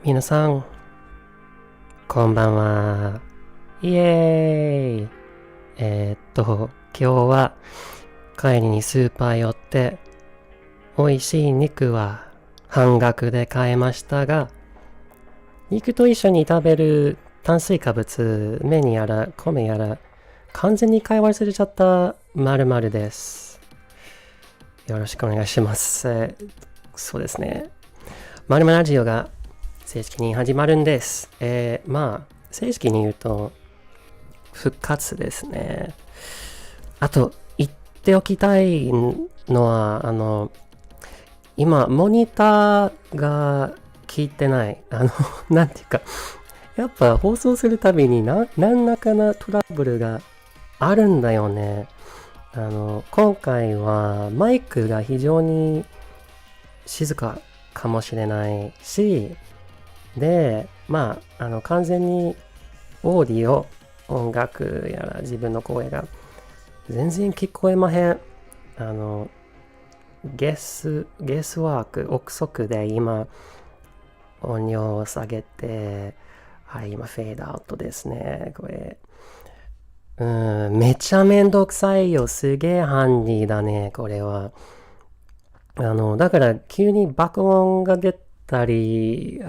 皆さん、こんばんは。イエーイ。今日は帰りにスーパー寄って、美味しい肉は半額で買えましたが、肉と一緒に食べる炭水化物、麺やら米やら、完全に買い忘れちゃった〇〇です。よろしくお願いします。そうですね。まるまラジオが正式に始まるんです。正式に言うと、復活ですね。あと、言っておきたいのは、今、モニターが効いてない。なんていうか、やっぱ放送するたびに何らかのトラブルがあるんだよね。今回はマイクが非常に静かかもしれないし、で、完全にオーディオ、音楽やら自分の声が全然聞こえまへん。ゲスワーク、憶測で今、音量を下げて、はい、今フェードアウトですね。これ。めちゃめんどくさいよ。すげえハンディだね、これは。だから急に爆音が出たり、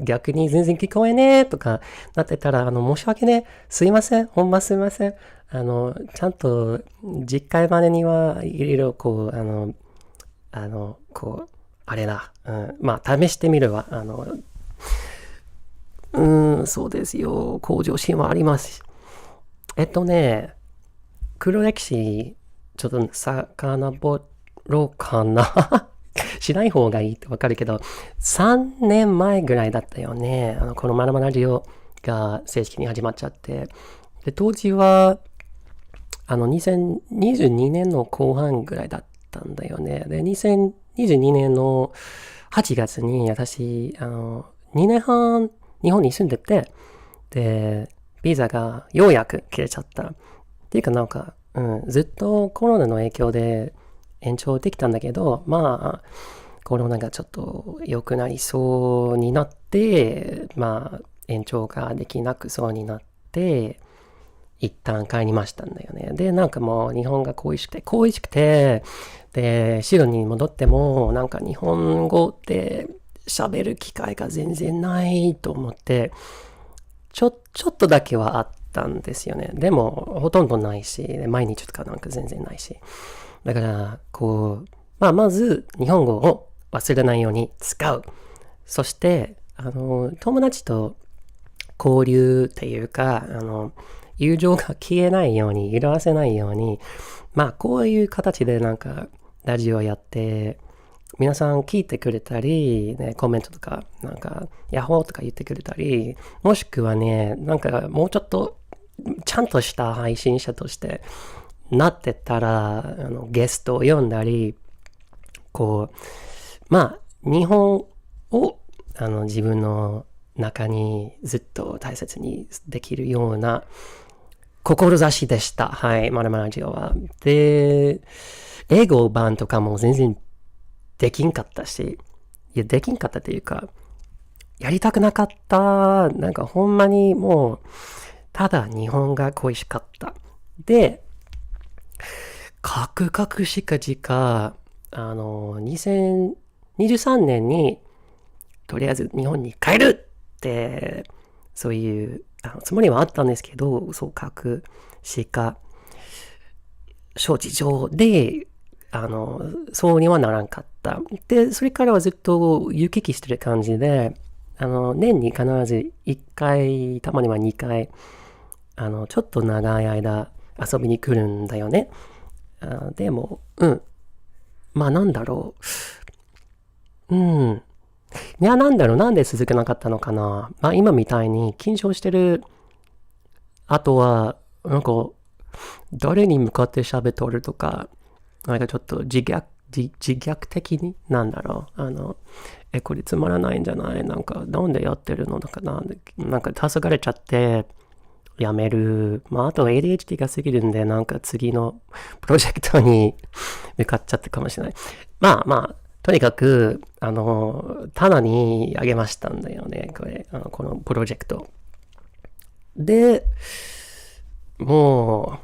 逆に全然聞こえねえとかなってたら、申し訳ねえ。すいません。ほんますいません。ちゃんと実回までにはいろいろあれだ。試してみるわ。そうですよ。向上心はあります。黒歴史、ちょっと遡ろうかな。しない方がいいってわかるけど、3年前ぐらいだったよね。このまるまラジオが正式に始まっちゃって。で、当時は、2022年の後半ぐらいだったんだよね。で、2022年の8月に私、2年半日本に住んでて、で、ビザがようやく切れちゃった。っていうかずっとコロナの影響で延長できたんだけど、コロナがちょっと良くなりそうになって、延長ができなくそうになって、一旦帰りましたんだよね。で、もう日本が恋しくて、で、シドニーに戻っても、日本語って喋る機会が全然ないと思って、ちょっとだけはあったんですよね。でも、ほとんどないし、毎日とか全然ないし。だから、まず、日本語を忘れないように使う。そして、友達と交流っていうか、友情が消えないように、色あせないように、こういう形でラジオやって、皆さん聞いてくれたり、ね、コメントとか、ヤッホーとか言ってくれたり、もしくはね、もうちょっと、ちゃんとした配信者としてなってたら、ゲストを呼んだり、日本を、自分の中にずっと大切にできるような志でした。はい、まるまラジオは。で、英語版とかも全然できんかったし、できんかったっていうか、やりたくなかった。ほんまにもう、ただ日本が恋しかった。で、カクカクしかじか、2023年に、とりあえず日本に帰るって、そういうつもりはあったんですけど、そう書くしか、承知上で、そうにはならんかった。で、それからはずっと行き来してる感じで、年に必ず1回、たまには2回、ちょっと長い間遊びに来るんだよね。でも、なんだろう。いや、なんで続けなかったのかな。今みたいに緊張してる。あとは、誰に向かって喋っとるとか、ちょっと自虐的に、これつまらないんじゃない？なんでやってるのかな。黄昏れちゃって、やめる。あと ADHD が過ぎるんで、次のプロジェクトに向かっちゃったかもしれない。とにかく、棚にあげましたんだよね。このプロジェクト。で、も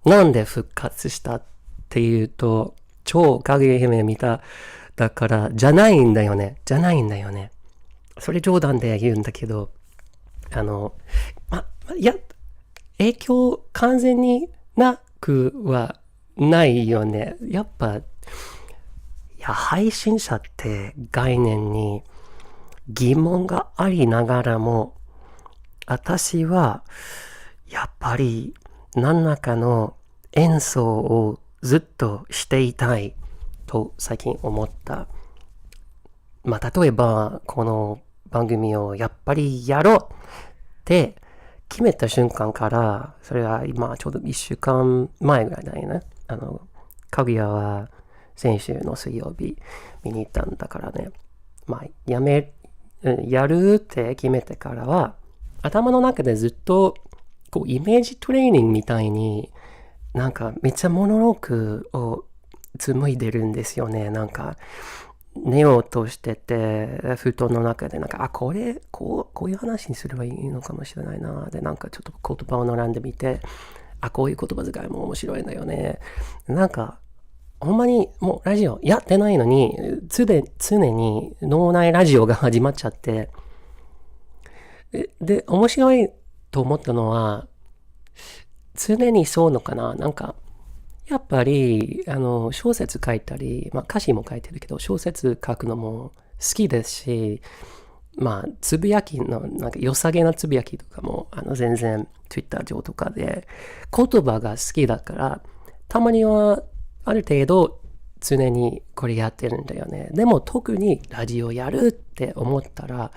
う、なんで復活したっていうと、超影姫見た、だから、じゃないんだよね。それ冗談で言うんだけど、いや、影響完全になくはないよね。やっぱ、配信者って概念に疑問がありながらも、私は、やっぱり何らかの演奏をずっとしていたいと最近思った。例えば、この番組をやっぱりやろうって決めた瞬間から、それは今ちょうど1週間前ぐらいだよね。かぐやは先週の水曜日見に行ったんだからね。やるって決めてからは、頭の中でずっとこうイメージトレーニングみたいになんかめっちゃモノローグを紡いでるんですよね。なんか寝ようとしてて、布団の中でなんか、こういう話にすればいいのかもしれないな。で、なんかちょっと言葉を並んでみて、こういう言葉遣いも面白いんだよね。なんか、ほんまにもうラジオやってないのに、常に脳内ラジオが始まっちゃって、で、面白いと思ったのは、常にそうのかな。なんか、やっぱり、小説書いたり、歌詞も書いてるけど、小説書くのも好きですし、つぶやきの、なんか良さげなつぶやきとかも、全然 Twitter 上とかで、言葉が好きだから、たまには、ある程度、常にこれやってるんだよね。でも特にラジオやるって思ったら、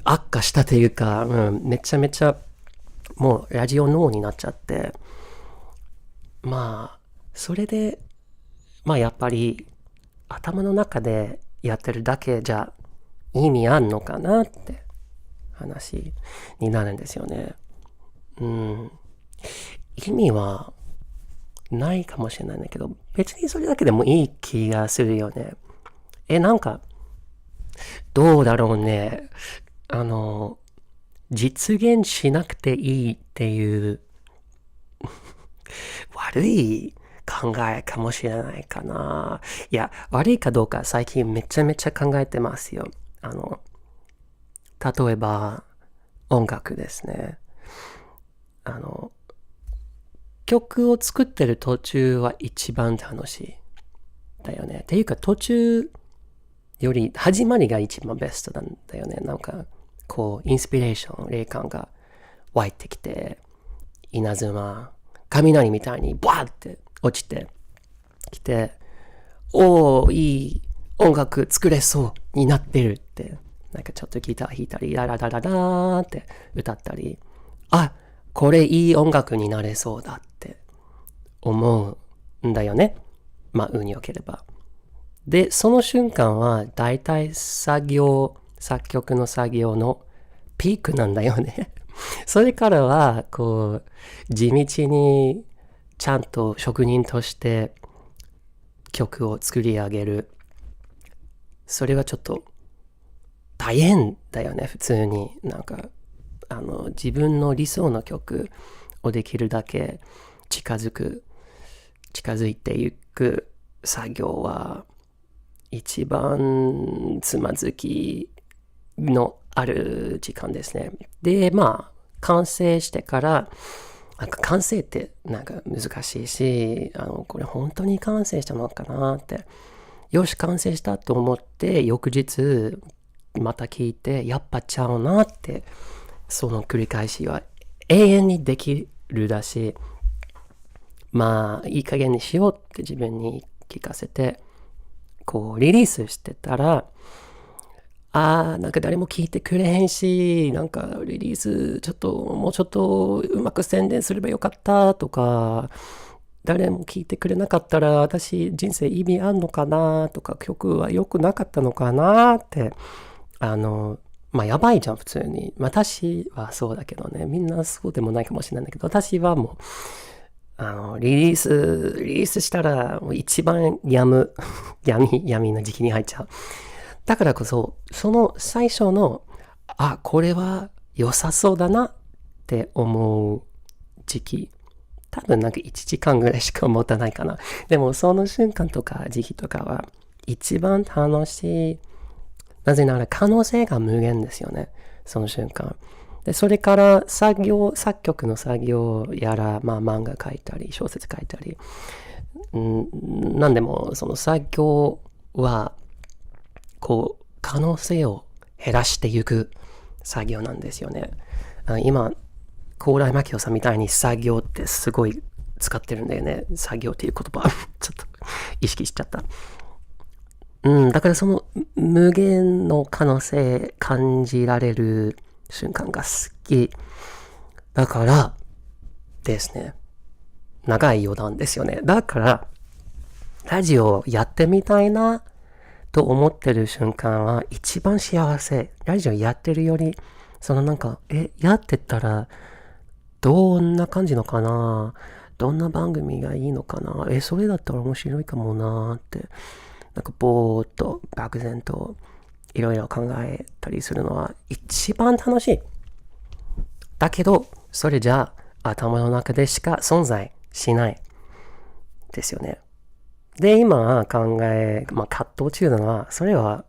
悪化したというか、めちゃめちゃ、もうラジオ脳になっちゃって、それで、やっぱり頭の中でやってるだけじゃ意味あんのかなって話になるんですよね。意味はないかもしれないんだけど、別にそれだけでもいい気がするよね。なんか、どうだろうね。実現しなくていいっていう悪い考えかもしれないかな。いや、悪いかどうか最近めちゃめちゃ考えてますよ。例えば、音楽ですね。曲を作ってる途中は一番楽しい。だよね。っていうか途中より始まりが一番ベストなんだよね。なんか、こう、インスピレーション、霊感が湧いてきて、稲妻、雷みたいにバーって落ちてきて、いい音楽作れそうになってるって、なんかちょっとギター弾いたり、ラララララーって歌ったり、これいい音楽になれそうだって思うんだよね。運良ければ。で、その瞬間はだいたい作曲の作業のピークなんだよね。それからは、こう、地道にちゃんと職人として曲を作り上げる。それはちょっと大変だよね、普通に。なんか、自分の理想の曲をできるだけ近づいていく作業は、一番つまずきのある時間ですね。で、完成してから、なんか完成ってなんか難しいし、これ本当に完成したのかなって。よし、完成したと思って、翌日また聞いて、やっぱちゃうなって、その繰り返しは永遠にできるだし、いい加減にしようって自分に聞かせて、こうリリースしてたら、なんか誰も聞いてくれへんし、なんかリリースもうちょっとうまく宣伝すればよかったとか、誰も聞いてくれなかったら私人生意味あんのかなとか、曲は良くなかったのかなって、やばいじゃん普通に。私はそうだけどね、みんなそうでもないかもしれないんだけど、私はもリリースしたら、もう一番闇の時期に入っちゃう。だからこそ、その最初の、これは良さそうだなって思う時期。多分なんか1時間ぐらいしか持たないかな。でもその瞬間とか時期とかは一番楽しい。なぜなら可能性が無限ですよね。その瞬間。で、それから作曲の作業やら、漫画書いたり、小説書いたり、なんでもその作業は、可能性を減らしていく作業なんですよね。今、高麗牧雄さんみたいに作業ってすごい使ってるんだよね。作業っていう言葉。ちょっと意識しちゃった。だからその無限の可能性感じられる瞬間が好き。だからですね。長い余談ですよね。だから、ラジオをやってみたいなと思ってる瞬間は一番幸せ。ラジオやってるより、やってったら、どんな感じのかな？どんな番組がいいのかな？それだったら面白いかもなーって。ぼーっと漠然といろいろ考えたりするのは一番楽しい。だけど、それじゃ頭の中でしか存在しないですよね。で、今葛藤中なのは、それは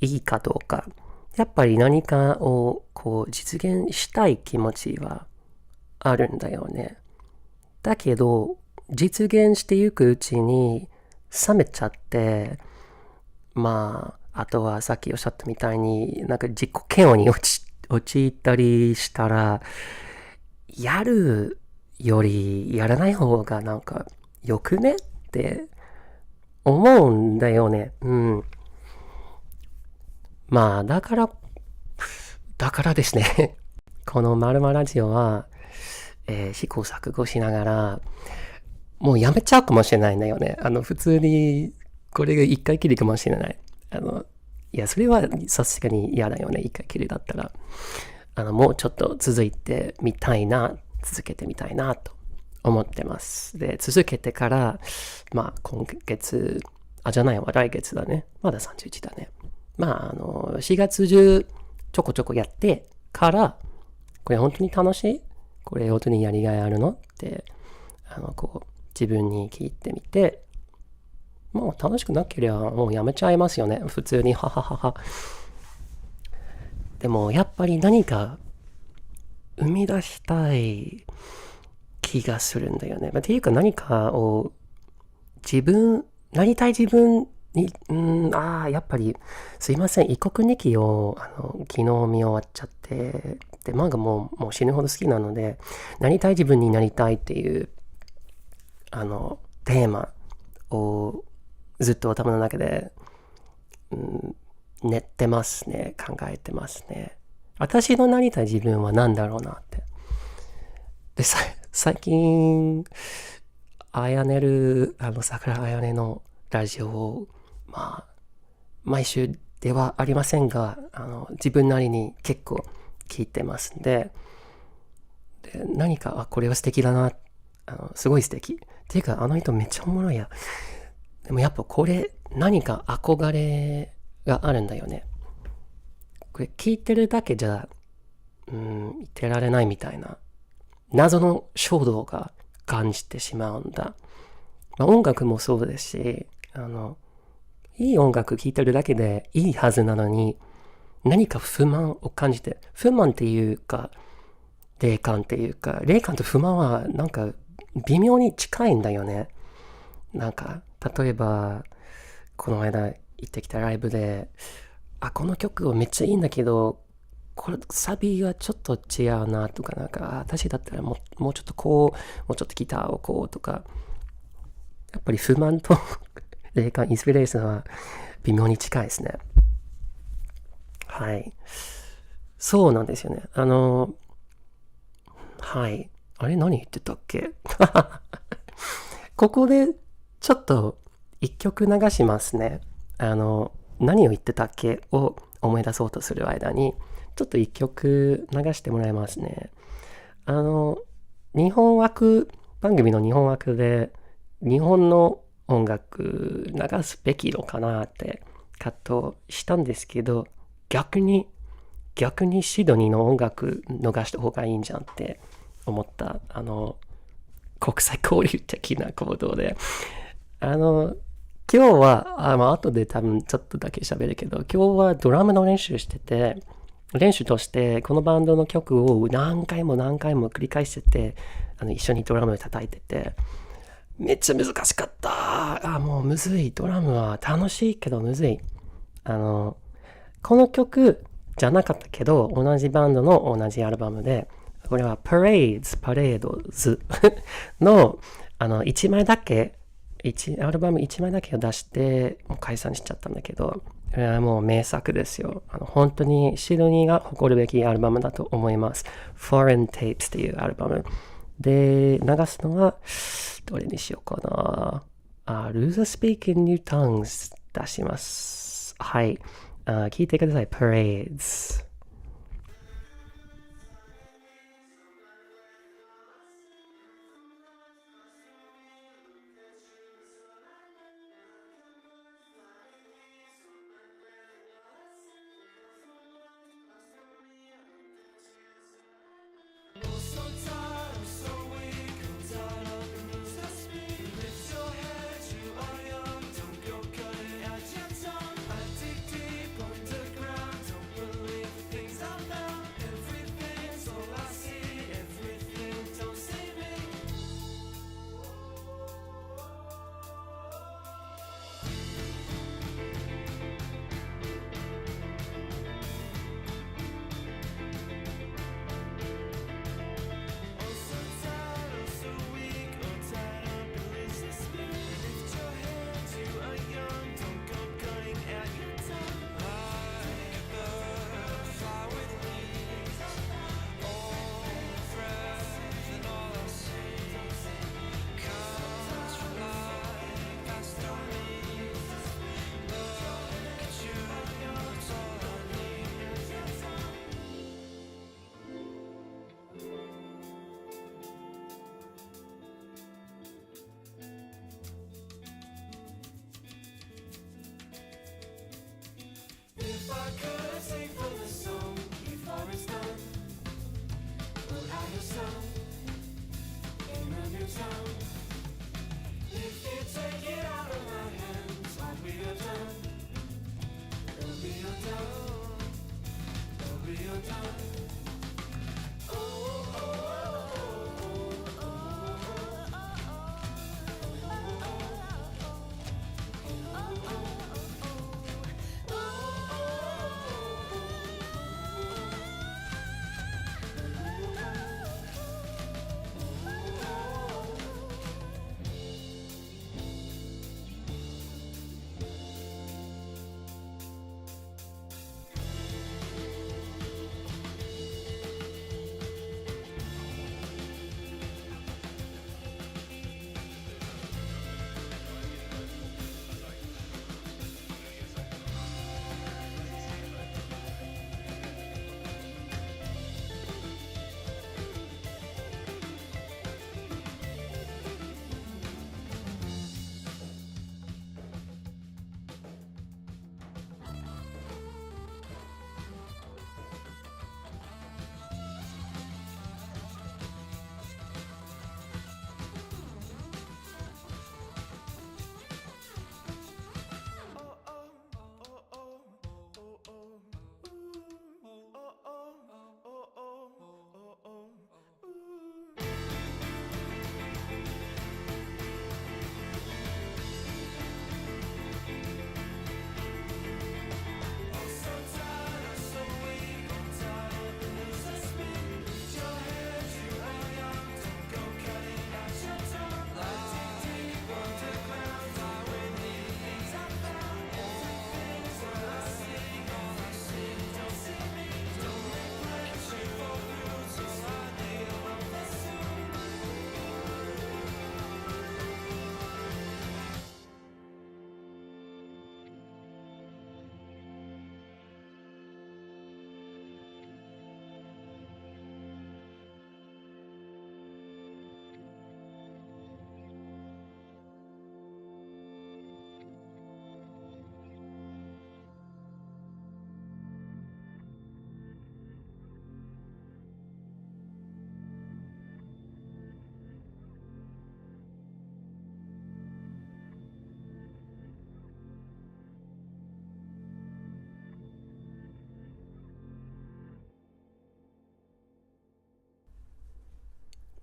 いいかどうか。やっぱり何かを実現したい気持ちはあるんだよね。だけど、実現していくうちに冷めちゃって、あとはさっきおっしゃったみたいに、自己嫌悪に陥ったりしたら、やるよりやらない方がよくねって思うんだよね。だからですね。このまるまラジオは、試行錯誤しながら、もうやめちゃうかもしれないんだよね。普通に、これが一回きりかもしれない。それはさすがに嫌だよね。一回きりだったら。もうちょっと続けてみたいなと思ってます。で、続けてから、今月、来月だね。まだ31だね。4月中、ちょこちょこやってから、これ本当に楽しい？これ本当にやりがいあるの？って、自分に聞いてみて、もう楽しくなければもうやめちゃいますよね。普通に、はははは。でも、やっぱり何か生み出したい気がするんだよね。っていうか何かをなりたい自分に、やっぱり、すいません。異国日記を、昨日見終わっちゃって、で、漫画もう死ぬほど好きなので、なりたい自分になりたいっていう、テーマをずっと頭の中で、練ってますね。考えてますね。私のなりたい自分は何だろうなって。で、最近、桜あやねのラジオを、毎週ではありませんが、自分なりに結構聞いてますんで、何か、これは素敵だな、すごい素敵。っていうか、あの人めっちゃおもろいや。でもやっぱこれ、何か憧れがあるんだよね。これ聞いてるだけじゃ、いてられないみたいな、謎の衝動が感じてしまうんだ。音楽もそうですし、いい音楽聴いてるだけでいいはずなのに、何か不満を感じて、不満っていうか、霊感と不満は微妙に近いんだよね。例えば、この間行ってきたライブで、この曲めっちゃいいんだけど、これサビがちょっと違うなとか、私だったらもうちょっともうちょっとギターをとか、やっぱり不満と霊感、インスピレーションは微妙に近いですね。はい。そうなんですよね。はい。あれ何言ってたっけここでちょっと一曲流しますね。何を言ってたっけを思い出そうとする間に、ちょっと一曲流してもらいますね。日本枠番組の日本枠で日本の音楽流すべきのかなって葛藤したんですけど、逆にシドニーの音楽流した方がいいんじゃんって思った、国際交流的な行動で、今日は、後で多分ちょっとだけ喋るけど、今日はドラムの練習してて、練習としてこのバンドの曲を何回も繰り返してて、一緒にドラムを叩いてて、めっちゃ難しかった。もうむずい。ドラムは楽しいけどむずい。この曲じゃなかったけど、同じバンドの同じアルバムで、これはパレードズの、1枚だけ、アルバム1枚だけを出して、もう解散しちゃったんだけど、もう名作ですよ。本当にシドニーが誇るべきアルバムだと思います。Foreign Tapes っていうアルバム。で、流すのは、どれにしようかな。Lose a Speak in New Tongues 出します。はい。聞いてください。Parades。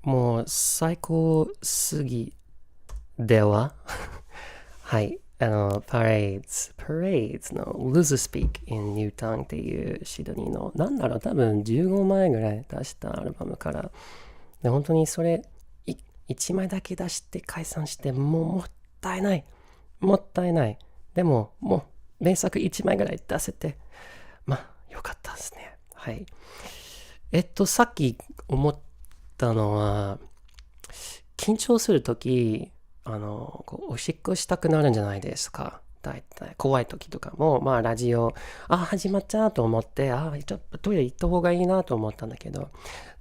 もう最高すぎでははい。パレーズの Loser Speak in New Tongue っていうシドニーの、多分15枚ぐらい出したアルバムから、で本当にそれ、1枚だけ出して解散して、もったいない。もったいない。でも、もう、名作1枚ぐらい出せて、まあ、よかったですね。はい。さっき思ったのは、緊張するとき、おしっこしたくなるんじゃないですか。だいたい怖い時とかも、まあラジオ、始まっちゃうと思って、ちょっとトイレ行った方がいいなと思ったんだけど、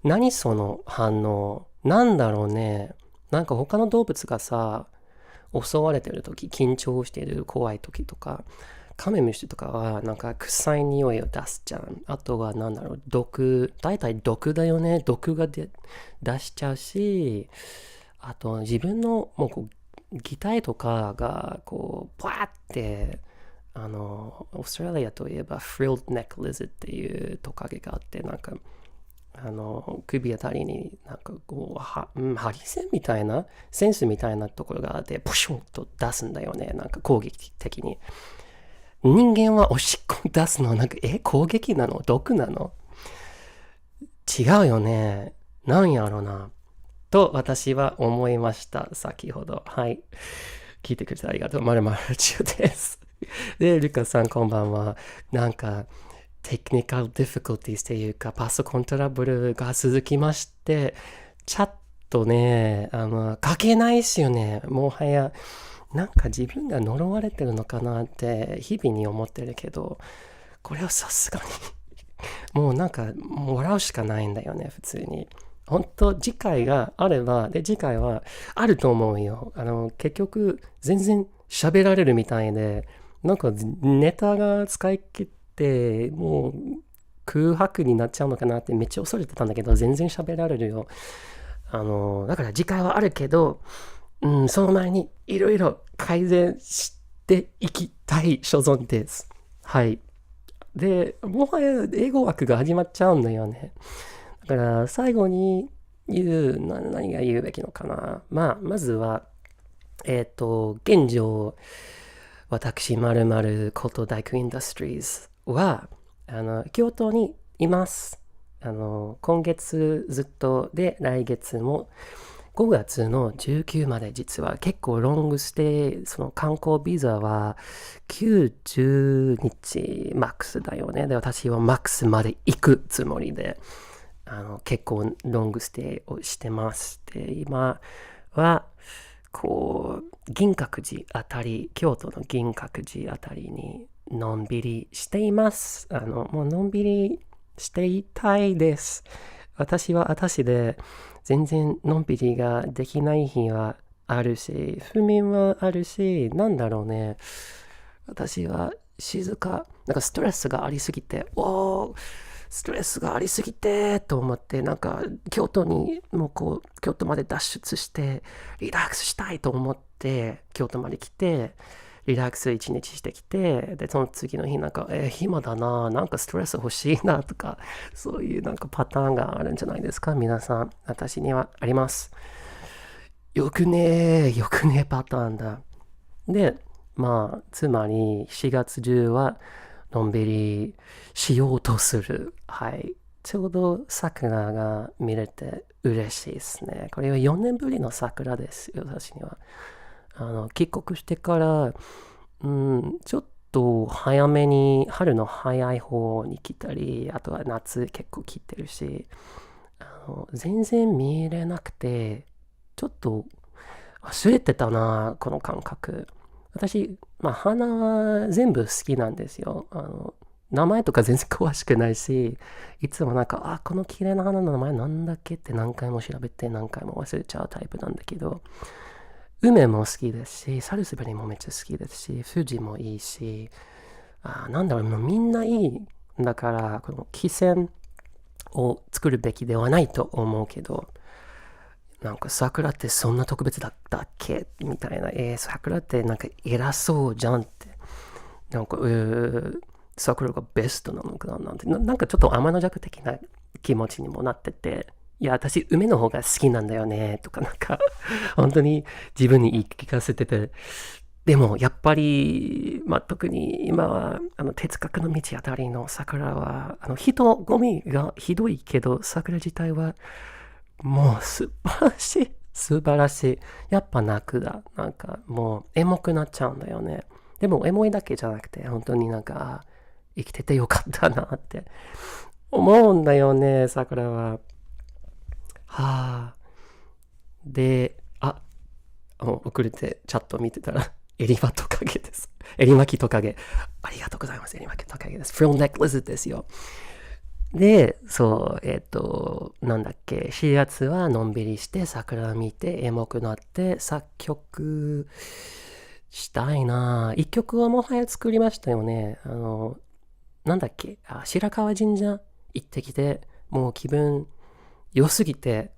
何その反応なんだろうね。なんか他の動物がさ、襲われてる時、緊張してる怖い時とか、カメムシとかはなんか臭い匂いを出すじゃん。あとは大体毒だよね。毒が出しちゃうし、あと自分のもう擬態とかがバーって、オーストラリアといえばフリルドネックリズっていうトカゲがあって、なんか首あたりになんかハリセンみたいなセンスみたいなところがあって、ポシュンと出すんだよね。なんか攻撃的に。人間はおしっこ出すのなんか攻撃なの毒なの違うよね。なんやろな。と私は思いました。先ほど。はい。聞いてくれてありがとう。まるまるラジオです。で、ルカさんこんばんは。なんか、テクニカルディフィカルティーというか、パソコントラブルが続きまして、チャットね、書けないっすよね。もはや、なんか自分が呪われてるのかなって日々に思ってるけど、これはさすがにもうなんか、もらうしかないんだよね、普通に。本当次回があれば、で、次回はあると思うよ。結局、全然喋られるみたいで、なんかネタが使い切って、もう空白になっちゃうのかなってめっちゃ恐れてたんだけど、全然喋られるよ。だから次回はあるけど、その前にいろいろ改善していきたい所存です。はい。で、もはや英語枠が始まっちゃうんだよね。だから最後に何が言うべきのかな。まずは、現状、私、〇〇こと大工インダストリーズは、京都にいます。今月ずっとで、来月も5月の19まで実は結構ロングステイ、その観光ビザは90日マックスだよね。で、私はマックスまで行くつもりで、結構ロングステイをしてます。で、今は、銀閣寺あたり、京都の銀閣寺あたりにのんびりしています。もうのんびりしていたいです。私は私で、全然のんびりができない日はあるし、不眠はあるし、なんだろうね。私は静か、なんかストレスがありすぎて、ストレスがありすぎてと思って、なんか京都まで脱出してリラックスしたいと思って京都まで来てリラックス一日してきて、でその次の日なんか暇だな、なんかストレス欲しいなとか、そういうなんかパターンがあるんじゃないですか皆さん。私にはあります。よくねパターンだ。で、つまり4月中はのんびりしようとする。はい。ちょうど桜が見れて嬉しいですね。これは4年ぶりの桜ですよ、私には。帰国してから、ちょっと早めに、春の早い方に来たり、あとは夏結構来てるし、全然見れなくて、ちょっと忘れてたな、この感覚。私、花は全部好きなんですよ。名前とか全然詳しくないし、いつもなんか、この綺麗な花の名前なんだっけって何回も調べて何回も忘れちゃうタイプなんだけど、梅も好きですし、サルスベリもめっちゃ好きですし、富士もいいし、なんだろう、もうみんないい。だから、この汽船を作るべきではないと思うけど、なんか桜ってそんな特別だったっけみたいな。桜ってなんか偉そうじゃんって。なんか、桜がベストなのかななんて。なんかちょっと天の弱的な気持ちにもなってて、いや、私、梅の方が好きなんだよね、とかなんか、本当に自分に言い聞かせてて、でも、やっぱり、特に今は、哲学の道あたりの桜は、人混みがひどいけど、桜自体は、もう素晴らしい。素晴らしい。やっぱ泣くだ。なんか、もう、エモくなっちゃうんだよね。でも、エモいだけじゃなくて、本当になんか、生きててよかったなって思うんだよね、桜は。はあ。で、遅れてチャット見てたら、エリマトカゲです。エリマキトカゲ。ありがとうございます。エリマキトカゲです。フリルネックレスですよ。で、そう、なんだっけ、4月はのんびりして桜見てエモくなって作曲したいな。一曲はもはや作りましたよね。なんだっけ、白川神社行ってきて、もう気分良すぎて、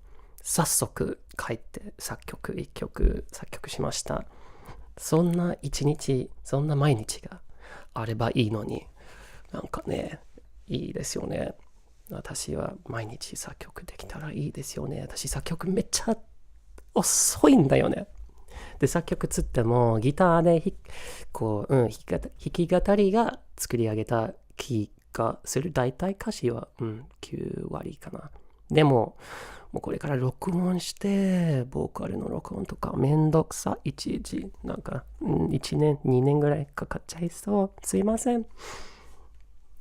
早速帰って一曲作曲しました。そんな一日、そんな毎日があればいいのに、なんかね、いいですよね。私は毎日作曲できたらいいですよね。私作曲めっちゃ遅いんだよね。で、作曲つってもギターで弾き語りが作り上げた気がする。大体歌詞は、9割かな。でも、もうこれから録音して、ボーカルの録音とかめんどくさ。いちいち、なんか、1年、2年ぐらいかかっちゃいそう。すいません。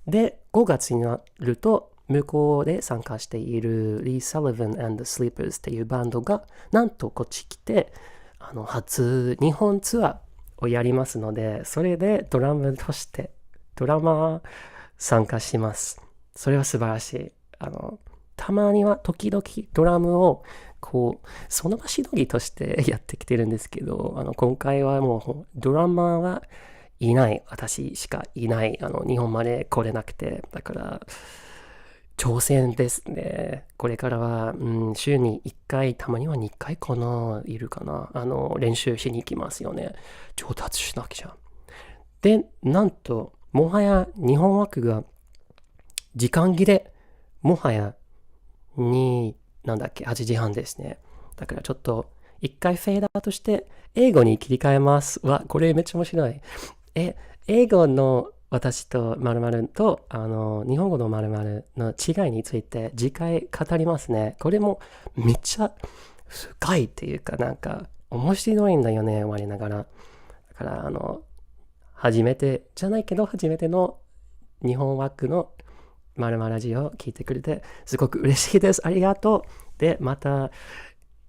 で、5月になると、向こうで参加している Lee Sullivan and the Sleepers っていうバンドが、なんとこっち来て、初日本ツアーをやりますので、それでドラマー参加します。それは素晴らしい。たまには時々ドラムをその場しのぎとしてやってきてるんですけど、今回はもうドラマーはいない。私しかいない。日本まで来れなくて。だから、挑戦ですね。これからは、週に1回、たまには2回かな、いるかな。練習しに行きますよね。上達しなきゃ。で、なんと、もはや日本枠が時間切れ、もはや8時半ですね。だからちょっと、1回フェーダーとして英語に切り替えます。これめっちゃ面白い。英語の私と〇〇と、日本語の〇〇の違いについて次回語りますね。これもめっちゃ深いっていうかなんか面白いんだよね、我ながら。だから初めてじゃないけど初めての日本枠のまるまラジオを聞いてくれてすごく嬉しいです。ありがとう。で、また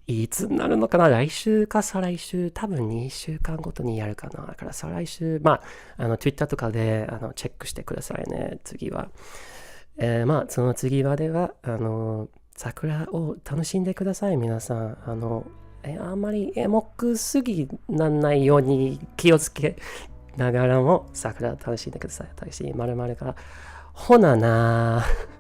いつになるのかな、来週か再来週、多分2週間ごとにやるかな。だから再来週、Twitter とかでチェックしてくださいね、次は。その次までは、桜を楽しんでください、皆さん。あんまりエモくすぎならないように気をつけながらも、桜を楽しんでください。私、〇〇が、ほななー。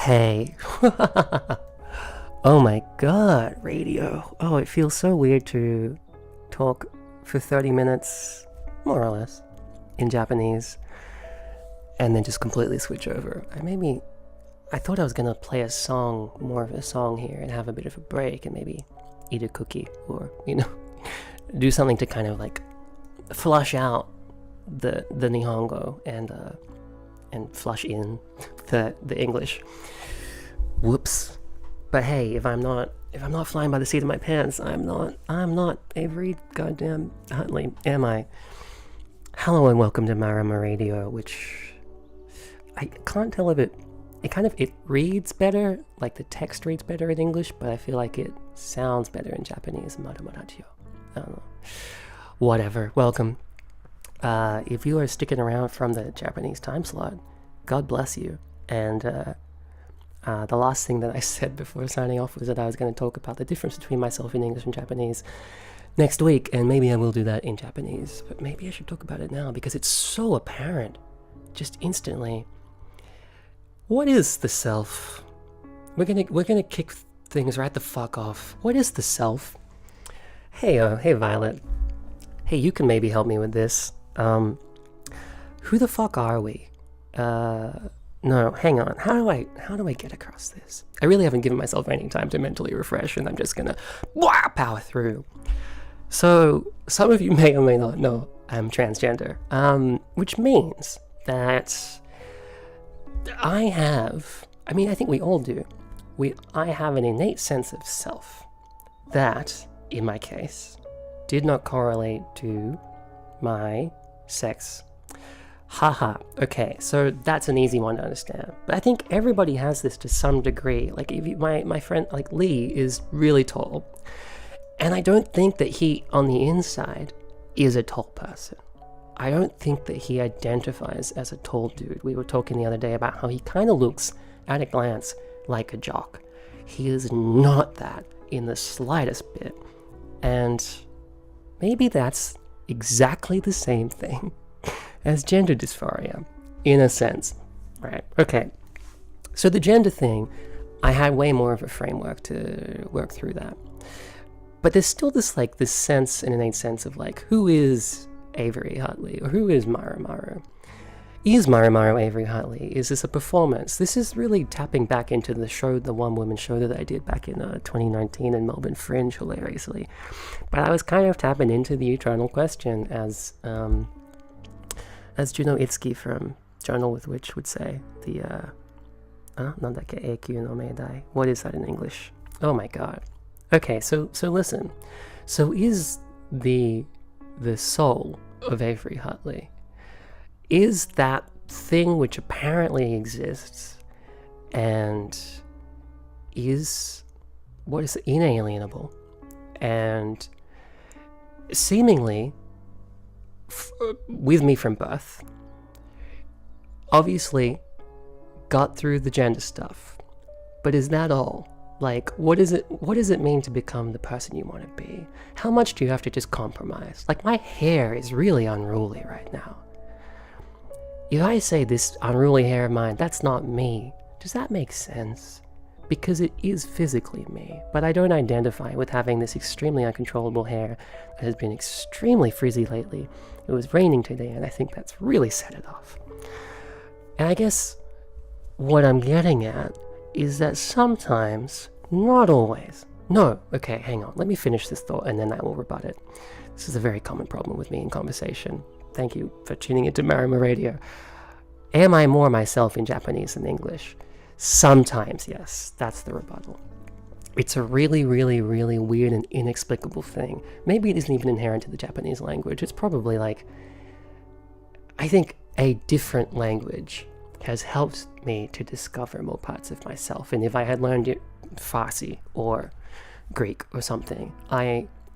Hey. Oh my god, radio. Oh, it feels so weird to talk for 30 minutes, more or less, in Japanese, and then just completely switch over. I thought I was gonna play more of a song here, and have a bit of a break, and maybe eat a cookie, or, do something to kind of like flush out the Nihongo and flush in the English. Whoops. But hey, if I'm not flying by the seat of my pants, I'm not Avery goddamn Huntley, am I? Hello and welcome to Marumaradio, which I can't tell if it reads better, like the text reads better in English, but I feel like it sounds better in Japanese. Marumaradio. I don't know. Whatever. Welcome. If you are sticking around from the Japanese time slot, God bless you. And the last thing that I said before signing off was that I was going to talk about the difference between myself in English and Japanese next week, and maybe I will do that in Japanese, but maybe I should talk about it now because it's so apparent, just instantly. What is the self? We're gonna kick things right the fuck off. What is the self? Hey Violet. Hey, you can maybe help me with this. Who the fuck are we? No, hang on. How do I get across this? I really haven't given myself any time to mentally refresh, and I'm just gonna power through. So, some of you may or may not know I'm transgender, which means that I think we all do. I have an innate sense of self that, in my case, did not correlate to my sex. Haha. Okay, so that's an easy one to understand. But I think everybody has this to some degree. Like, my friend, like Lee, is really tall. And I don't think that he, on the inside, is a tall person. I don't think that he identifies as a tall dude. We were talking the other day about how he kind of looks, at a glance, like a jock. He is not that in the slightest bit. And maybe that's exactly the same thing as gender dysphoria, in a sense. Right, okay. So the gender thing, I had way more of a framework to work through that. But there's still this sense, an innate sense of like, who is Avery Hartley, or who is Marumaru? Is Marumaru Avery Hartley? Is this a performance? This is really tapping back into the one-woman show that I did back in 2019 in Melbourne Fringe, hilariously. But I was kind of tapping into the eternal question, as Juno Itsuki from Journal with Witch would say, what is that in English? Oh my god. Okay, so listen. So is the soul of Avery Hartley, is that thing which apparently exists and is inalienable and seemingly with me from birth, obviously got through the gender stuff, but is that all? Like, what does it mean to become the person you want to be? How much do you have to just compromise? Like, my hair is really unruly right now. If I say this unruly hair of mine, that's not me, does that make sense? Because it is physically me, but I don't identify with having this extremely uncontrollable hair that has been extremely frizzy lately. It was raining today, and I think that's really set it off. And I guess what I'm getting at is that sometimes, not always. No, okay, hang on. Let me finish this thought and then I will rebut it. This is a very common problem with me in conversation. Thank you for tuning into Marumaradio. Am I more myself in Japanese than English? Sometimes, yes. That's the rebuttal. It's a really, really, really weird and inexplicable thing. Maybe it isn't even inherent to the Japanese language. It's probably I think a different language has helped me to discover more parts of myself. And if I had learned Farsi or Greek or something,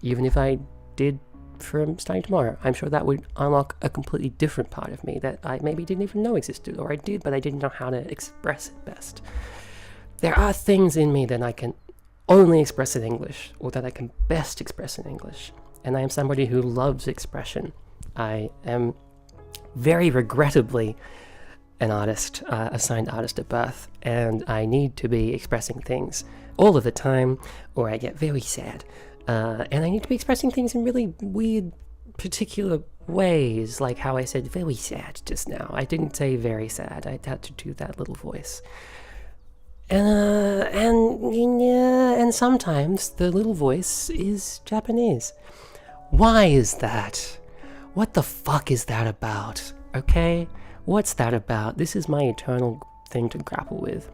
even if I did from starting tomorrow, I'm sure that would unlock a completely different part of me that I maybe didn't even know existed, or I did, but I didn't know how to express it best. There are things in me that I can only express in English, or that I can best express in English. And I am somebody who loves expression. I am very regrettably an artist, assigned artist at birth, and I need to be expressing things all of the time, or I get very sad. And I need to be expressing things in really weird, particular ways, like how I said very sad just now. I didn't say very sad. I had to do that little voice. And sometimes the little voice is Japanese. Why is that? What the fuck is that about? Okay? What's that about? This is my eternal thing to grapple with.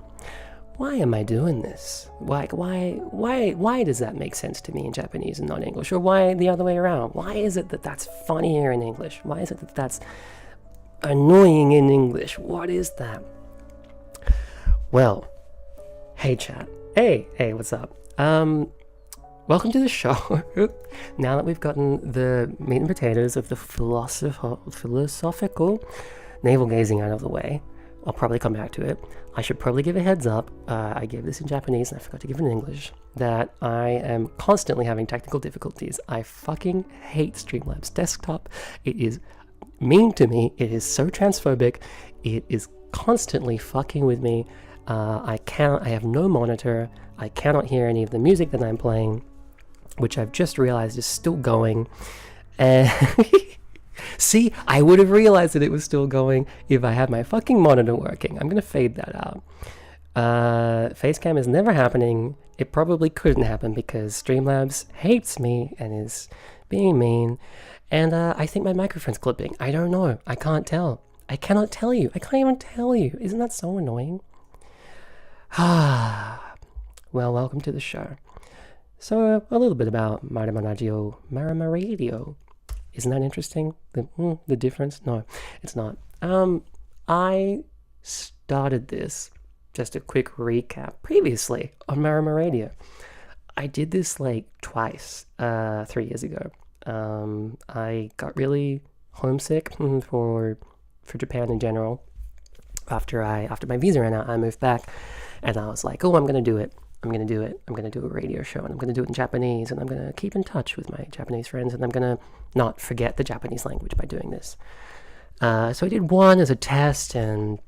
Why am I doing this? Why does that make sense to me in Japanese and not English? Or why the other way around? Why is it that that's funnier in English? Why is it that that's annoying in English? What is that? Well, hey chat. Hey, what's up? Welcome to the show. Now that we've gotten the meat and potatoes of the philosophical navel-gazing out of the way, I'll probably come back to it. I should probably give a heads up. I gave this in Japanese and I forgot to give it in English. That I am constantly having technical difficulties. I fucking hate Streamlabs desktop. It is mean to me. It is so transphobic. It is constantly fucking with me. I have no monitor. I cannot hear any of the music that I'm playing, which I've just realized is still going. And see, I would have realized that it was still going if I had my fucking monitor working. I'm going to fade that out. Facecam is never happening. It probably couldn't happen because Streamlabs hates me and is being mean. And I think my microphone's clipping. I don't know. I can't tell. I cannot tell you. I can't even tell you. Isn't that so annoying? Well, welcome to the show. So, a little bit about Marumaradio. Isn't that interesting? The difference? No, it's not. I started this, just a quick recap, previously on Marumaradio. I did this like twice, 3 years ago. I got really homesick for Japan in general. After my visa ran out, I moved back, and I was like, oh, I'm going to do it. I'm going to do it. I'm going to do a radio show, and I'm going to do it in Japanese, and I'm going to keep in touch with my Japanese friends, and I'm going to not forget the Japanese language by doing this. So I did one as a test, and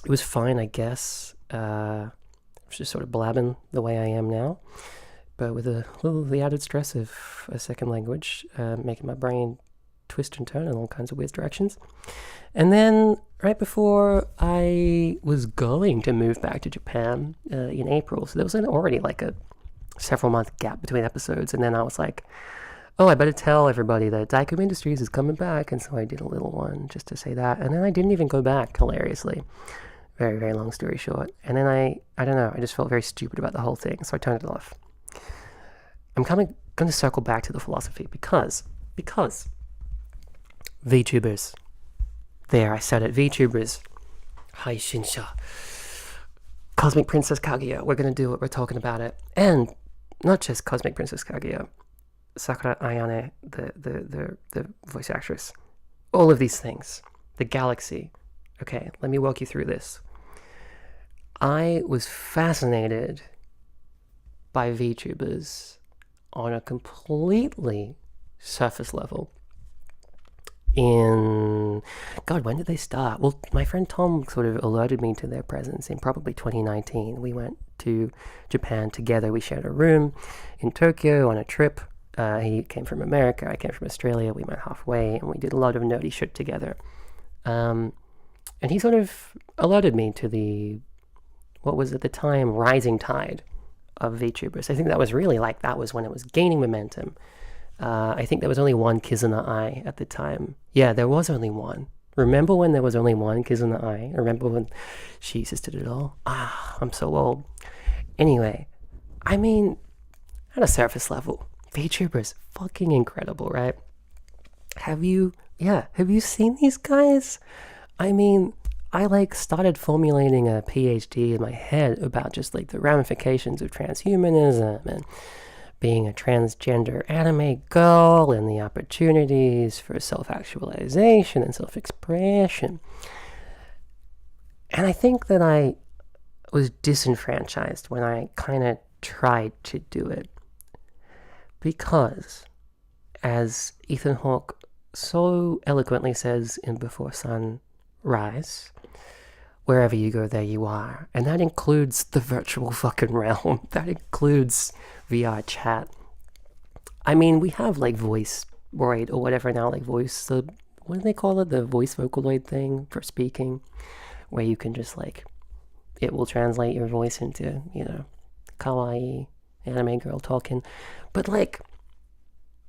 it was fine, I guess. I was just sort of blabbing the way I am now, but with the added stress of a second language, making my brain twist and turn in all kinds of weird directions. And then right before I was going to move back to Japan in April, so there was already like a several month gap between episodes, and then I was like, oh, I better tell everybody that Daiku Industries is coming back, and so I did a little one just to say that, and then I didn't even go back, hilariously. Very, very long story short. And then I don't know, I just felt very stupid about the whole thing, so I turned it off. I'm going to circle back to the philosophy because VTubers. There, I said it. VTubers. Haishinsha. Cosmic Princess Kaguya. We're going to do it. We're talking about it. And not just Cosmic Princess Kaguya. Sakura Ayane, the voice actress. All of these things. The galaxy. Okay, let me walk you through this. I was fascinated by VTubers on a completely surface level. When did they start? Well, my friend Tom sort of alerted me to their presence in probably 2019. We went to Japan together. We shared a room in Tokyo on a trip. He came from America, I came from Australia. We met halfway, and we did a lot of nerdy shit together. And he sort of alerted me to what was at the time, rising tide of VTubers. I think that was when it was gaining momentum. I think there was only one Kizuna Ai at the time. Yeah, there was only one. Remember when there was only one Kizuna Ai? Remember when she did it all? I'm so old. Anyway, I mean, at a surface level, VTubers, fucking incredible, right? Have you seen these guys? I mean, I started formulating a PhD in my head about just the ramifications of transhumanism and being a transgender anime girl and the opportunities for self-actualization and self-expression. And I think that I was disenfranchised when I kind of tried to do it. Because, as Ethan Hawke so eloquently says in Before Sunrise, wherever you go, there you are. And that includes the virtual fucking realm. That includes VR chat. I mean, we have voice Void or whatever now, voice, what do they call it? The voice Vocaloid thing for speaking, where you can just it will translate your voice into, kawaii anime girl talking. But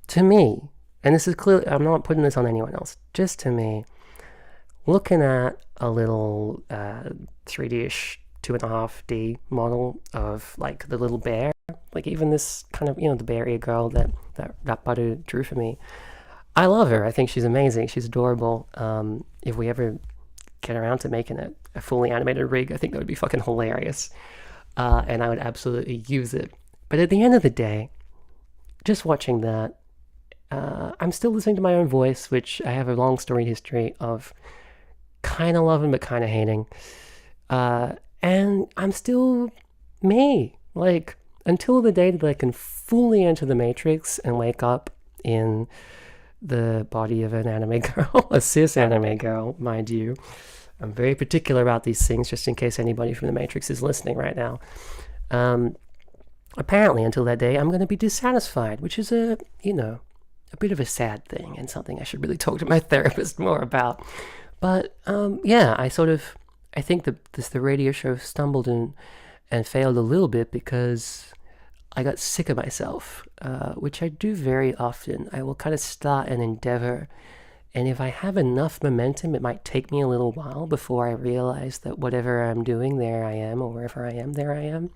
to me, and this is clearly, I'm not putting this on anyone else, just to me, looking at a little 3D-ish 2.5D model of the little bear, even this kind of, the bear ear girl that Baru drew for me. I love her. I think she's amazing. She's adorable. If we ever get around to making a fully animated rig, I think that would be fucking hilarious. And I would absolutely use it. But at the end of the day, just watching that, I'm still listening to my own voice, which I have a long storied history of kind of loving but kind of hating. And I'm still me. Like, until the day that I can fully enter the Matrix and wake up in the body of an anime girl, a cis anime girl, mind you. I'm very particular about these things, just in case anybody from the Matrix is listening right now. Apparently, until that day, I'm going to be dissatisfied, which is a bit of a sad thing and something I should really talk to my therapist more about. But I think the radio show stumbled and failed a little bit because I got sick of myself, which I do very often. I will kind of start an endeavor, and if I have enough momentum, it might take me a little while before I realize that whatever I'm doing, there I am, or wherever I am, there I am.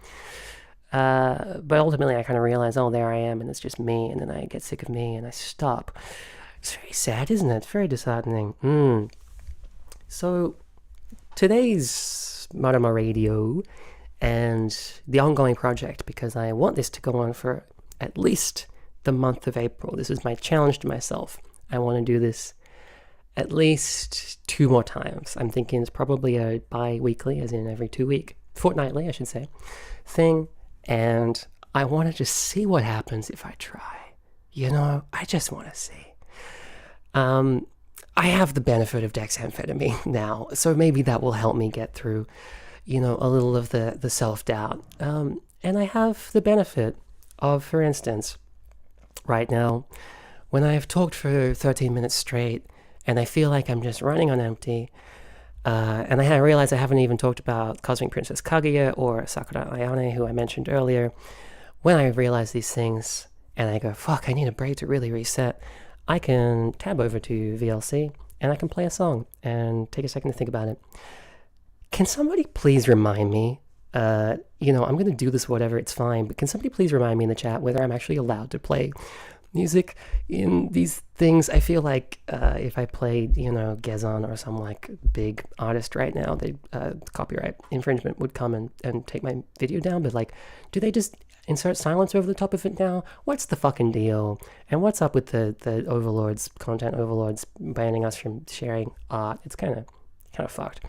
But ultimately, I kind of realize, oh, there I am, and it's just me, and then I get sick of me, and I stop. It's very sad, isn't it? It's very disheartening. So, today's Marumaradio and the ongoing project, because I want this to go on for at least the month of April. This is my challenge to myself. I want to do this at least 2 more times. I'm thinking it's probably a bi-weekly, as in every 2 week, fortnightly, I should say, thing. And I want to just see what happens if I try. I just want to see. I have the benefit of dexamphetamine now, so maybe that will help me get through, a little of the self-doubt. And I have the benefit of, for instance, right now, when I have talked for 13 minutes straight, and I feel like I'm just running on empty, and I realize I haven't even talked about Cosmic Princess Kaguya or Sakura Ayane, who I mentioned earlier. When I realize these things, and I go, fuck, I need a break to really reset, I can tab over to VLC, and I can play a song, and take a second to think about it. Can somebody please remind me, I'm going to do this whatever, it's fine, but can somebody please remind me in the chat whether I'm actually allowed to play music in these things? I feel like if I played, Gezon or some like big artist right now, they copyright infringement would come and take my video down. But like, do they just insert silence over the top of it now? What's the fucking deal? And what's up with the overlords, content overlords, banning us from sharing art? It's kind of fucked.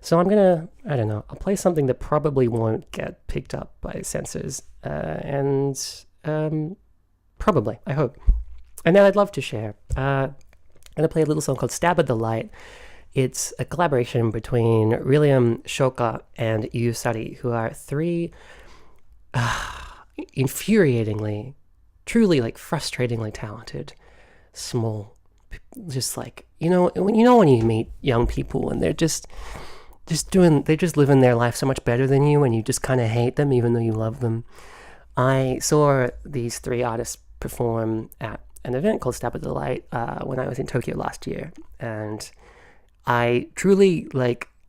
So I'm gonna, I'll play something that probably won't get picked up by censors, and probably, I hope. And then I'd love to share. I'm going to play a little song called Stab at the Light. It's a collaboration between William Shoka and Yusari, who are 3 infuriatingly, truly like frustratingly talented, small, just like, when you meet young people and they're just living their life so much better than you, and you just kind of hate them even though you love them. I saw these 3 artists perform at an event called Stab at the Light when I was in Tokyo last year, and I truly,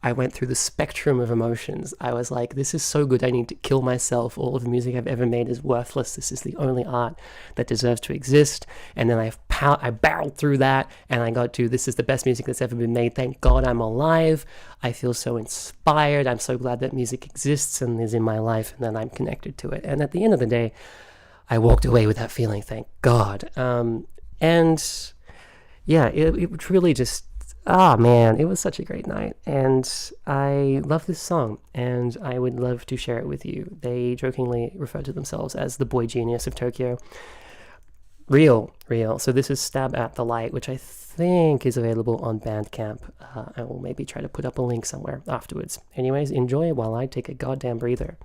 I went through the spectrum of emotions. I was like, this is so good, I need to kill myself. All of the music I've ever made is worthless. This is the only art that deserves to exist. And then I barreled through that, and I got to, this is the best music that's ever been made. Thank God I'm alive. I feel so inspired. I'm so glad that music exists and is in my life, and that I'm connected to it. And at the end of the day, I walked away with that feeling, thank God. And yeah, it really just, man, it was such a great night, and I love this song, and I would love to share it with you. They jokingly refer to themselves as the boy genius of Tokyo. Real. So this is Stab at the Light, which I think is available on Bandcamp. I will maybe try to put up a link somewhere afterwards. Anyways, enjoy while I take a goddamn breather.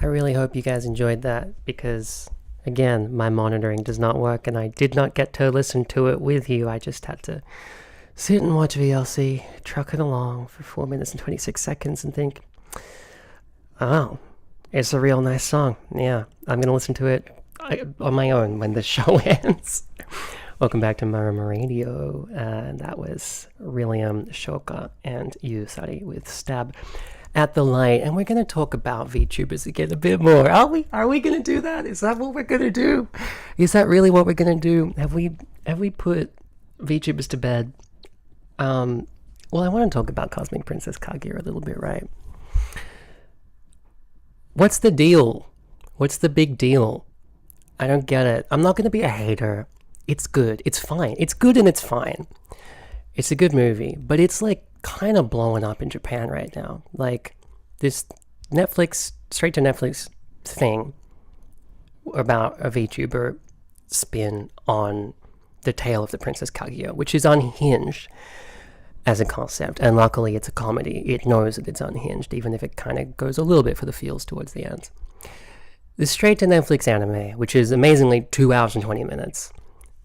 really hope you guys enjoyed that because, again, my monitoring does not work and I did not get to listen to it with you. I just had to sit and watch VLC, truck it along for 4 minutes and 26 seconds and think, oh, it's a real nice song. Yeah, I'm going to listen to it on my own when the show ends. Welcome back to Marumaradio. And that was William Shoka and Yusari with Stab at the Light. And we're going to talk about VTubers again a bit more. Are we going to do that? Is that what we're going to do? Is that really what we're going to do? Have we put VTubers to bed? Well, I want to talk about Cosmic Princess Kaguya a little bit, right? What's the deal? What's the big deal? I don't get it. I'm not going to be a hater. It's good. It's fine. It's good and it's fine. It's a good movie, but it's like kind of blowing up in Japan right now. Like this Netflix, straight to Netflix thing about a VTuber spin on the tale of the Princess Kaguya, which is unhinged as a concept. And luckily it's a comedy. It knows that it's unhinged, even if it kind of goes a little bit for the feels towards the end. The straight to Netflix anime, which is amazingly 2 hours and 20 minutes,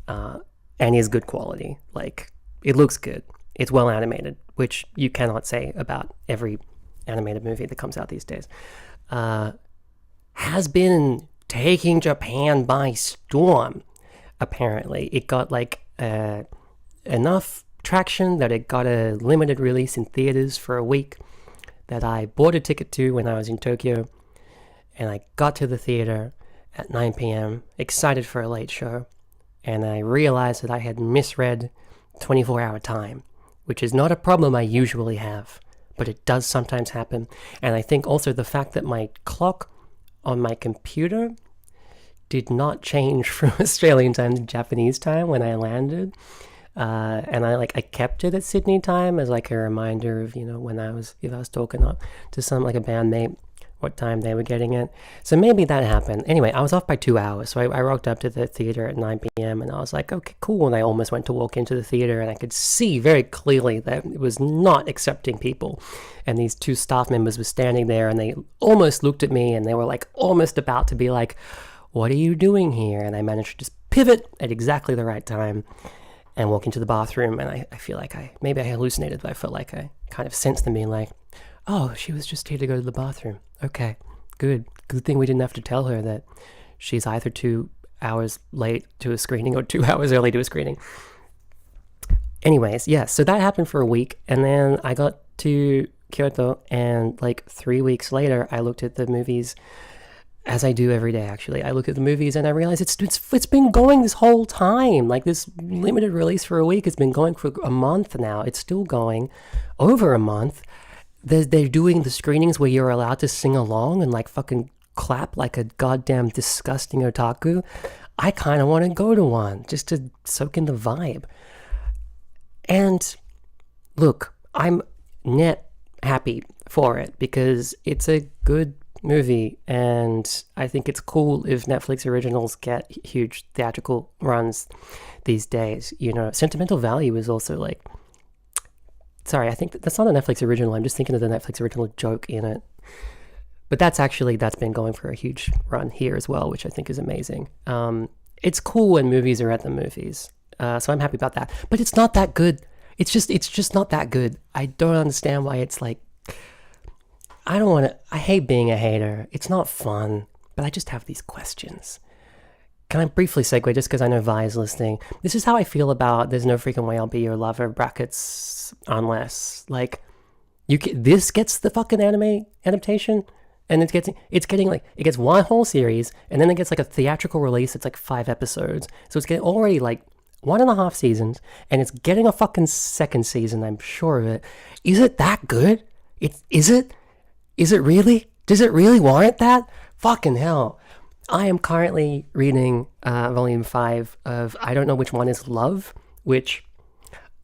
and is good quality. Like, it looks good. It's well animated, which you cannot say about every animated movie that comes out these days. Has been taking Japan by storm, apparently. It got, like, enough traction that it got a limited release in theaters for a week that I bought a ticket to when I was in Tokyo. And I got to the theater at 9 p.m., excited for a late show. And I realized that I had misread 24-hour time, which is not a problem I usually have, but it does sometimes happen. And I think also the fact that my clock on my computer did not change from Australian time to Japanese time when I landed. And I kept it at Sydney time as like a reminder of, when I was talking up to some like a bandmate, what time they were getting it. So maybe that happened. Anyway, I was off by 2 hours. So I rocked up to the theater at 9 p.m. and I was like, okay, cool. And I almost went to walk into the theater and I could see very clearly that it was not accepting people. And these two staff members were standing there and they almost looked at me and they were like almost about to be like, what are you doing here? And I managed to just pivot at exactly the right time and walk into the bathroom. And I feel like maybe I hallucinated, but I felt like I kind of sensed them being like, oh, she was just here to go to the bathroom. Okay, good. Good thing we didn't have to tell her that she's either 2 hours late to a screening or 2 hours early to a screening. Anyways, yeah, so that happened for a week. And then I got to Kyoto and like 3 weeks later, I looked at the movies as I do every day, actually. I look at the movies and I realize it's been going this whole time. Like this limited release for a week has been going for a month now. It's still going over a month. They're doing the screenings where you're allowed to sing along and like fucking clap like a goddamn disgusting otaku. I kind of want to go to one just to soak in the vibe. And look, I'm net happy for it because it's a good movie and I think it's cool if Netflix originals get huge theatrical runs these days. Sentimental Value is also like, sorry, I think that's not a Netflix original. I'm just thinking of the Netflix original joke in it. But that's been going for a huge run here as well, which I think is amazing. It's cool when movies are at the movies. So I'm happy about that. But it's not that good. It's just not that good. I don't understand why it's like, I hate being a hater. It's not fun, but I just have these questions. Can I briefly segue, just because I know Vi is listening? This is how I feel about There's No Freaking Way I'll Be Your Lover, brackets, unless, like, this gets the fucking anime adaptation, and it gets one whole series, and then it gets, like, a theatrical release. It's, like, 5 episodes. So it's getting already, like, 1.5 seasons, and it's getting a fucking second season, I'm sure of it. Is it that good? Is it really? Does it really warrant that? Fucking hell. I am currently reading volume 5 of I Don't Know Which One Is Love, which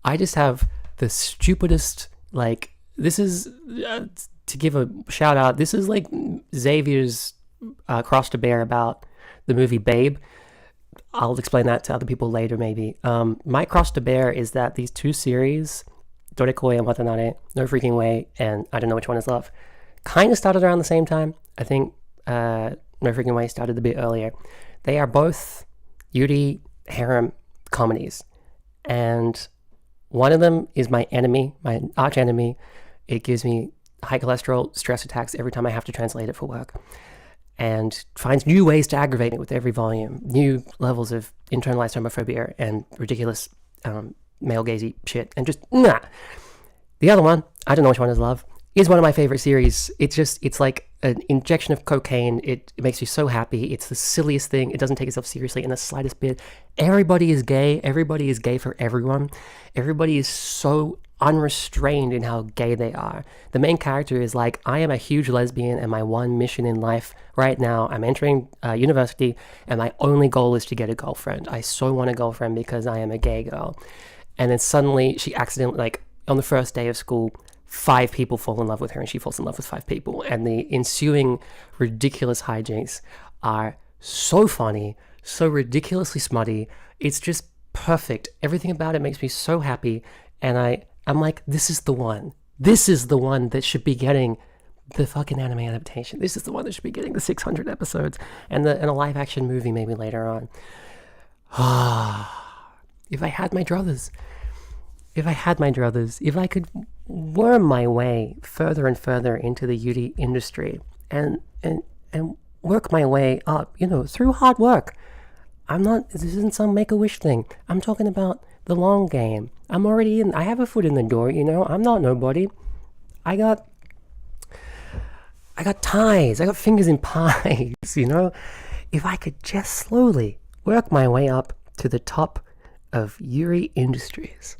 I just have the stupidest, like, this is, to give a shout out, this is like Xavier's cross to bear about the movie Babe. I'll explain that to other people later, maybe. My cross to bear is that these two series, Dorekoi and Watanare, No Freaking Way, and I Don't Know Which One Is Love, kind of started around the same time. I think No Freaking Way started a bit earlier. They are both Yuri harem comedies. And one of them is my enemy, my arch enemy. It gives me high cholesterol stress attacks every time I have to translate it for work. And finds new ways to aggravate it with every volume. New levels of internalized homophobia and ridiculous male gazy shit. And just, nah. The other one, I don't know which one is love, is one of my favorite series. It's like an injection of cocaine. It makes you so happy. It's the silliest thing. It doesn't take itself seriously in the slightest bit. Everybody is gay. Everybody is gay for everyone. Everybody is so unrestrained in how gay they are. The main character is like, I am a huge lesbian and my one mission in life right now, I'm entering university and my only goal is to get a girlfriend. I so want a girlfriend because I am a gay girl. And then suddenly she accidentally, like on the first day of school, 5 people fall in love with her and she falls in love with 5 people. And the ensuing ridiculous hijinks are so funny, so ridiculously smutty. It's just perfect. Everything about it makes me so happy. And I'm like, this is the one. This is the one that should be getting the fucking anime adaptation. This is the one that should be getting the 600 episodes and a live action movie maybe later on. If I had my druthers. If I could worm my way further and further into the Yuri industry and work my way up, through hard work. This isn't some Make-A-Wish thing. I'm talking about the long game. I'm already in. I have a foot in the door, I'm not nobody. I got ties. I got fingers in pies, If I could just slowly work my way up to the top of Yuri Industries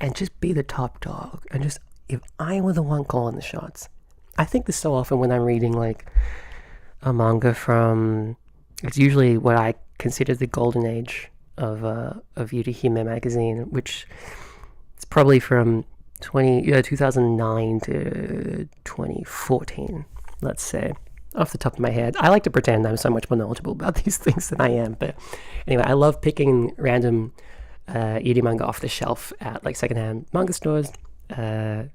and just be the top dog, and just, if I were the one calling the shots. I think this so often when I'm reading like a manga from, it's usually what I consider the golden age of Yuri Hime magazine, which it's probably from 2009 to 2014, let's say, off the top of my head. I like to pretend I'm so much more knowledgeable about these things than I am, but anyway, I love picking random Yuri manga off the shelf at like secondhand manga stores. By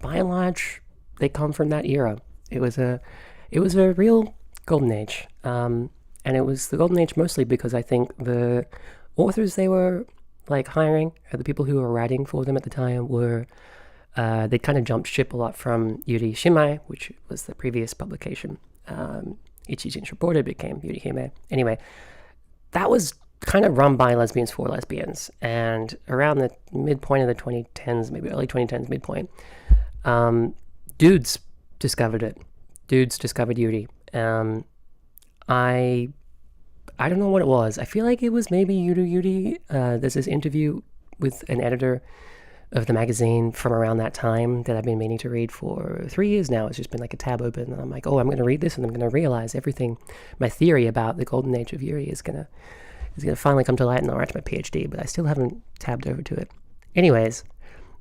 and large, they come from that era. It was a real golden age, and it was the golden age mostly because I think the authors they were like hiring, the people who were writing for them at the time were they kind of jumped ship a lot from Yuri Shimai, which was the previous publication. Ichijin's reported became Yuri Hime. Anyway, that was kind of run by lesbians for lesbians, and around the midpoint of the 2010s, maybe early 2010s midpoint, dudes discovered it. Dudes discovered Yuri. I don't know what it was. I feel like it was maybe Yuri. There's this interview with an editor of the magazine from around that time that I've been meaning to read for 3 years now. It's just been like a tab open, and I'm like, I'm going to read this, and I'm going to realize everything. My theory about the golden age of Yuri is going to finally come to light, and I'll write my PhD, but I still haven't tabbed over to it. Anyways,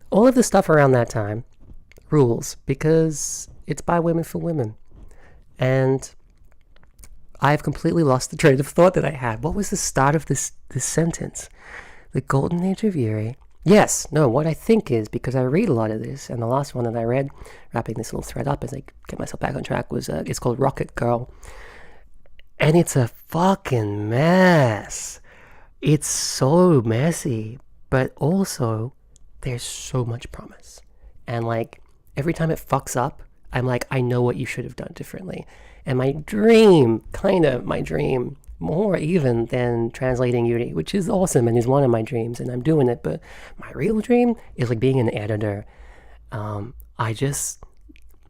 all of the stuff around that time rules because it's by women for women. And I've completely lost the train of thought that I had. What was the start of this sentence? The golden age of Yuri. Yes, no, what I think is, because I read a lot of this, and the last one that I read, wrapping this little thread up as I get myself back on track, was it's called Rocket Girl. And it's a fucking mess. It's so messy, but also there's so much promise. And like every time it fucks up, I'm like, I know what you should have done differently. And my dream, more even than translating Yuri, which is awesome and is one of my dreams, and I'm doing it, but my real dream is like being an editor. I just,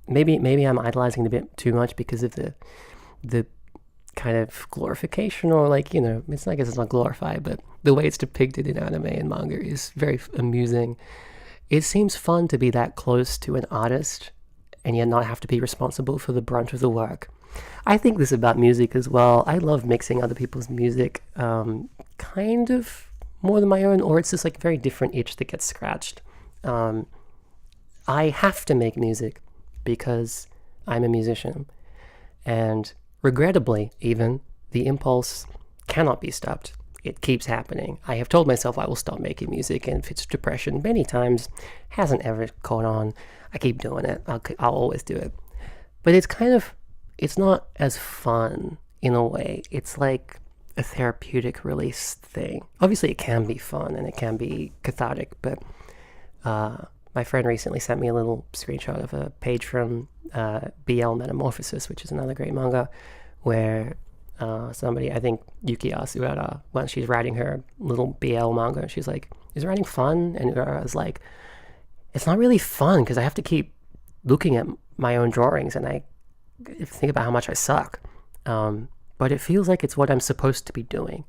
maybe I'm idolizing it a bit too much because of the kind of glorification, or like, it's, I guess it's not glorified, but the way it's depicted in anime and manga is very amusing. It seems fun to be that close to an artist and yet not have to be responsible for the brunt of the work. I think this about music as well. I love mixing other people's music, kind of more than my own, or it's just like a very different itch that gets scratched. I have to make music because I'm a musician, and regrettably, even, the impulse cannot be stopped. It keeps happening. I have told myself I will stop making music and fits depression many times. Hasn't ever caught on. I keep doing it. I'll always do it. But it's kind of it's not as fun in a way. It's like a therapeutic release thing. Obviously, it can be fun and it can be cathartic, but my friend recently sent me a little screenshot of a page from BL Metamorphosis, which is another great manga, where somebody, I think Yuki Asuara, when she's writing her little BL manga, she's like, is writing fun? And I was like, it's not really fun because I have to keep looking at my own drawings and I think about how much I suck. But it feels like it's what I'm supposed to be doing.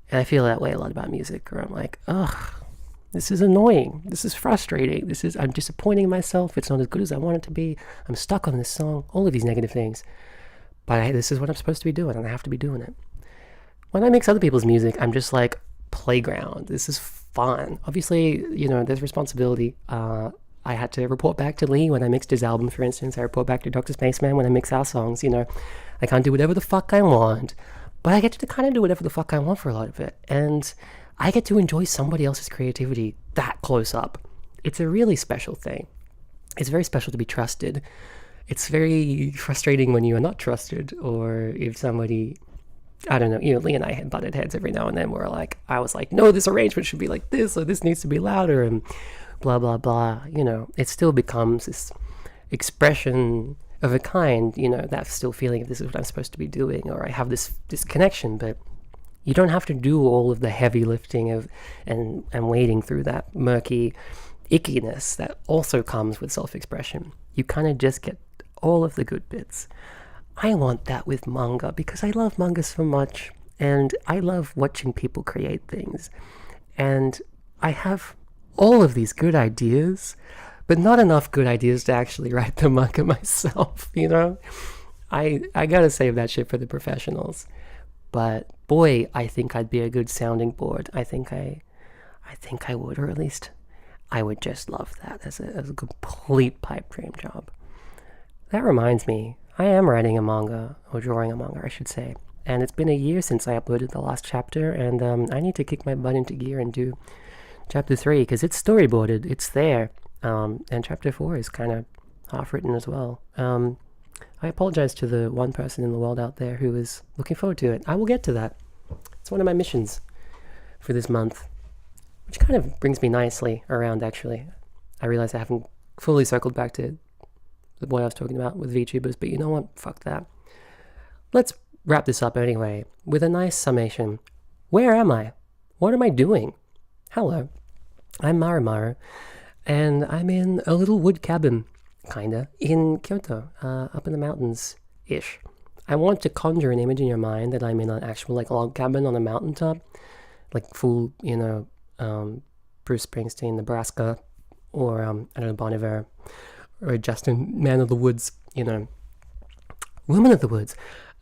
And I feel that way a lot about music, where I'm like, ugh, this is annoying. This is frustrating. I'm disappointing myself. It's not as good as I want it to be. I'm stuck on this song. All of these negative things. But this is what I'm supposed to be doing, and I have to be doing it. When I mix other people's music, I'm just like, playground. This is fun. Obviously, there's responsibility. I had to report back to Lee when I mixed his album, for instance. I report back to Dr. Spaceman when I mix our songs. I can't do whatever the fuck I want, but I get to kind of do whatever the fuck I want for a lot of it. And I get to enjoy somebody else's creativity that close up. It's a really special thing. It's very special to be trusted. It's very frustrating when you are not trusted, or if somebody, I don't know, Lee and I had butted heads every now and then where I was like, no, this arrangement should be like this, or this needs to be louder, and blah, blah, blah. It still becomes this expression of a kind, that still feeling of this is what I'm supposed to be doing, or I have this connection, but you don't have to do all of the heavy lifting and wading through that murky ickiness that also comes with self-expression. You kind of just get all of the good bits. I want that with manga because I love manga so much, and I love watching people create things. And I have all of these good ideas, but not enough good ideas to actually write the manga myself, I gotta save that shit for the professionals. But boy, I think I'd be a good sounding board. I think I would, or at least I would just love that as a complete pipe dream job. That reminds me, I am writing a manga, or drawing a manga, I should say. And it's been a year since I uploaded the last chapter, and I need to kick my butt into gear and do chapter 3, because it's storyboarded, it's there. And chapter 4 is kind of half written as well. I apologize to the one person in the world out there who is looking forward to it. I will get to that. It's one of my missions for this month, which kind of brings me nicely around, actually. I realize I haven't fully circled back to the boy I was talking about with VTubers, but you know what? Fuck that. Let's wrap this up anyway with a nice summation. Where am I? What am I doing? Hello, I'm Marumaru, and I'm in a little wood cabin, kinda, in Kyoto, up in the mountains-ish. I want to conjure an image in your mind that I'm in an actual, log cabin on a mountaintop, full, Bruce Springsteen, Nebraska, or, I don't know, Bon Iver, or Justin, Man of the Woods, Woman of the Woods.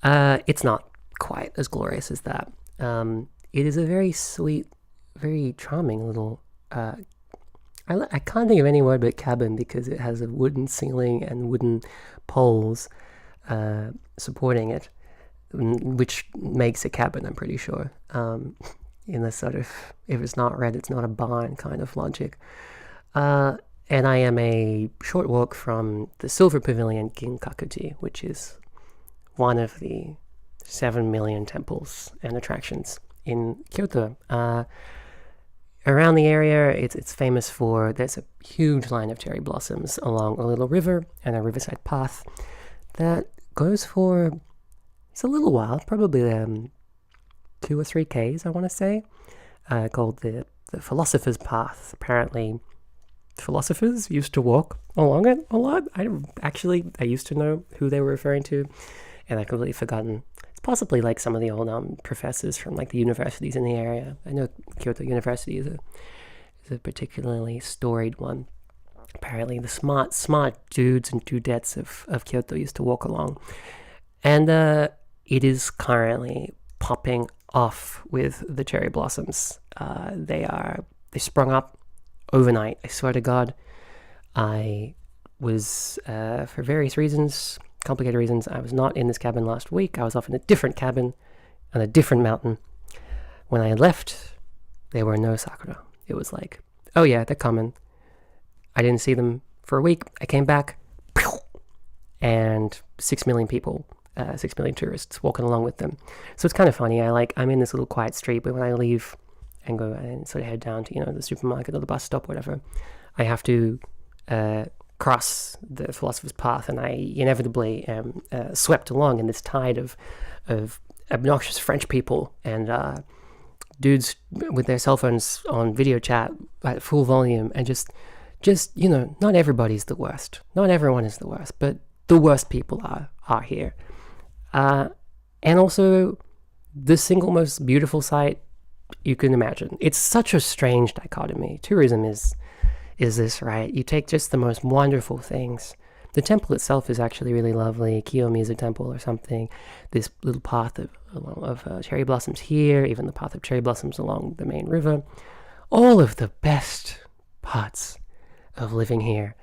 It's not quite as glorious as that. It is a very sweet, very charming little, I can't think of any word but cabin because it has a wooden ceiling and wooden poles supporting it, which makes a cabin, I'm pretty sure, in the sort of, if it's not red, it's not a barn kind of logic. And I am a short walk from the Silver Pavilion Ginkakuji, which is one of the 7 million temples and attractions in Kyoto. Around the area, it's famous for, there's a huge line of cherry blossoms along a little river and a riverside path that goes for, it's a little while, probably 2 or 3 Ks, I want to say, called the Philosopher's Path. Apparently, philosophers used to walk along it a lot. I used to know who they were referring to, and I've completely forgotten. It's possibly some of the old professors from the universities in the area. I know Kyoto University is a particularly storied one. Apparently the smart dudes and dudettes of Kyoto used to walk along. And it is currently popping off with the cherry blossoms. They sprung up overnight. I swear to God, I was, for various reasons, complicated reasons, I was not in this cabin last week. I was off in a different cabin on a different mountain. When I left, there were no sakura. It was oh yeah, they're coming. I didn't see them for a week. I came back, and 6 million people, 6 million tourists walking along with them. So it's kind of funny. I'm in this little quiet street, but when I leave and go and sort of head down to, the supermarket or the bus stop or whatever, I have to cross the philosopher's path, and I inevitably am swept along in this tide of obnoxious French people and dudes with their cell phones on video chat at full volume, and just not everybody's the worst. Not everyone is the worst, but the worst people are here. And also the single most beautiful sight you can imagine. It's such a strange dichotomy. Tourism is this, right? You take just the most wonderful things. The temple itself is actually really lovely. Kiyomizu Temple or something. This little path of cherry blossoms here, even the path of cherry blossoms along the main river. All of the best parts of living here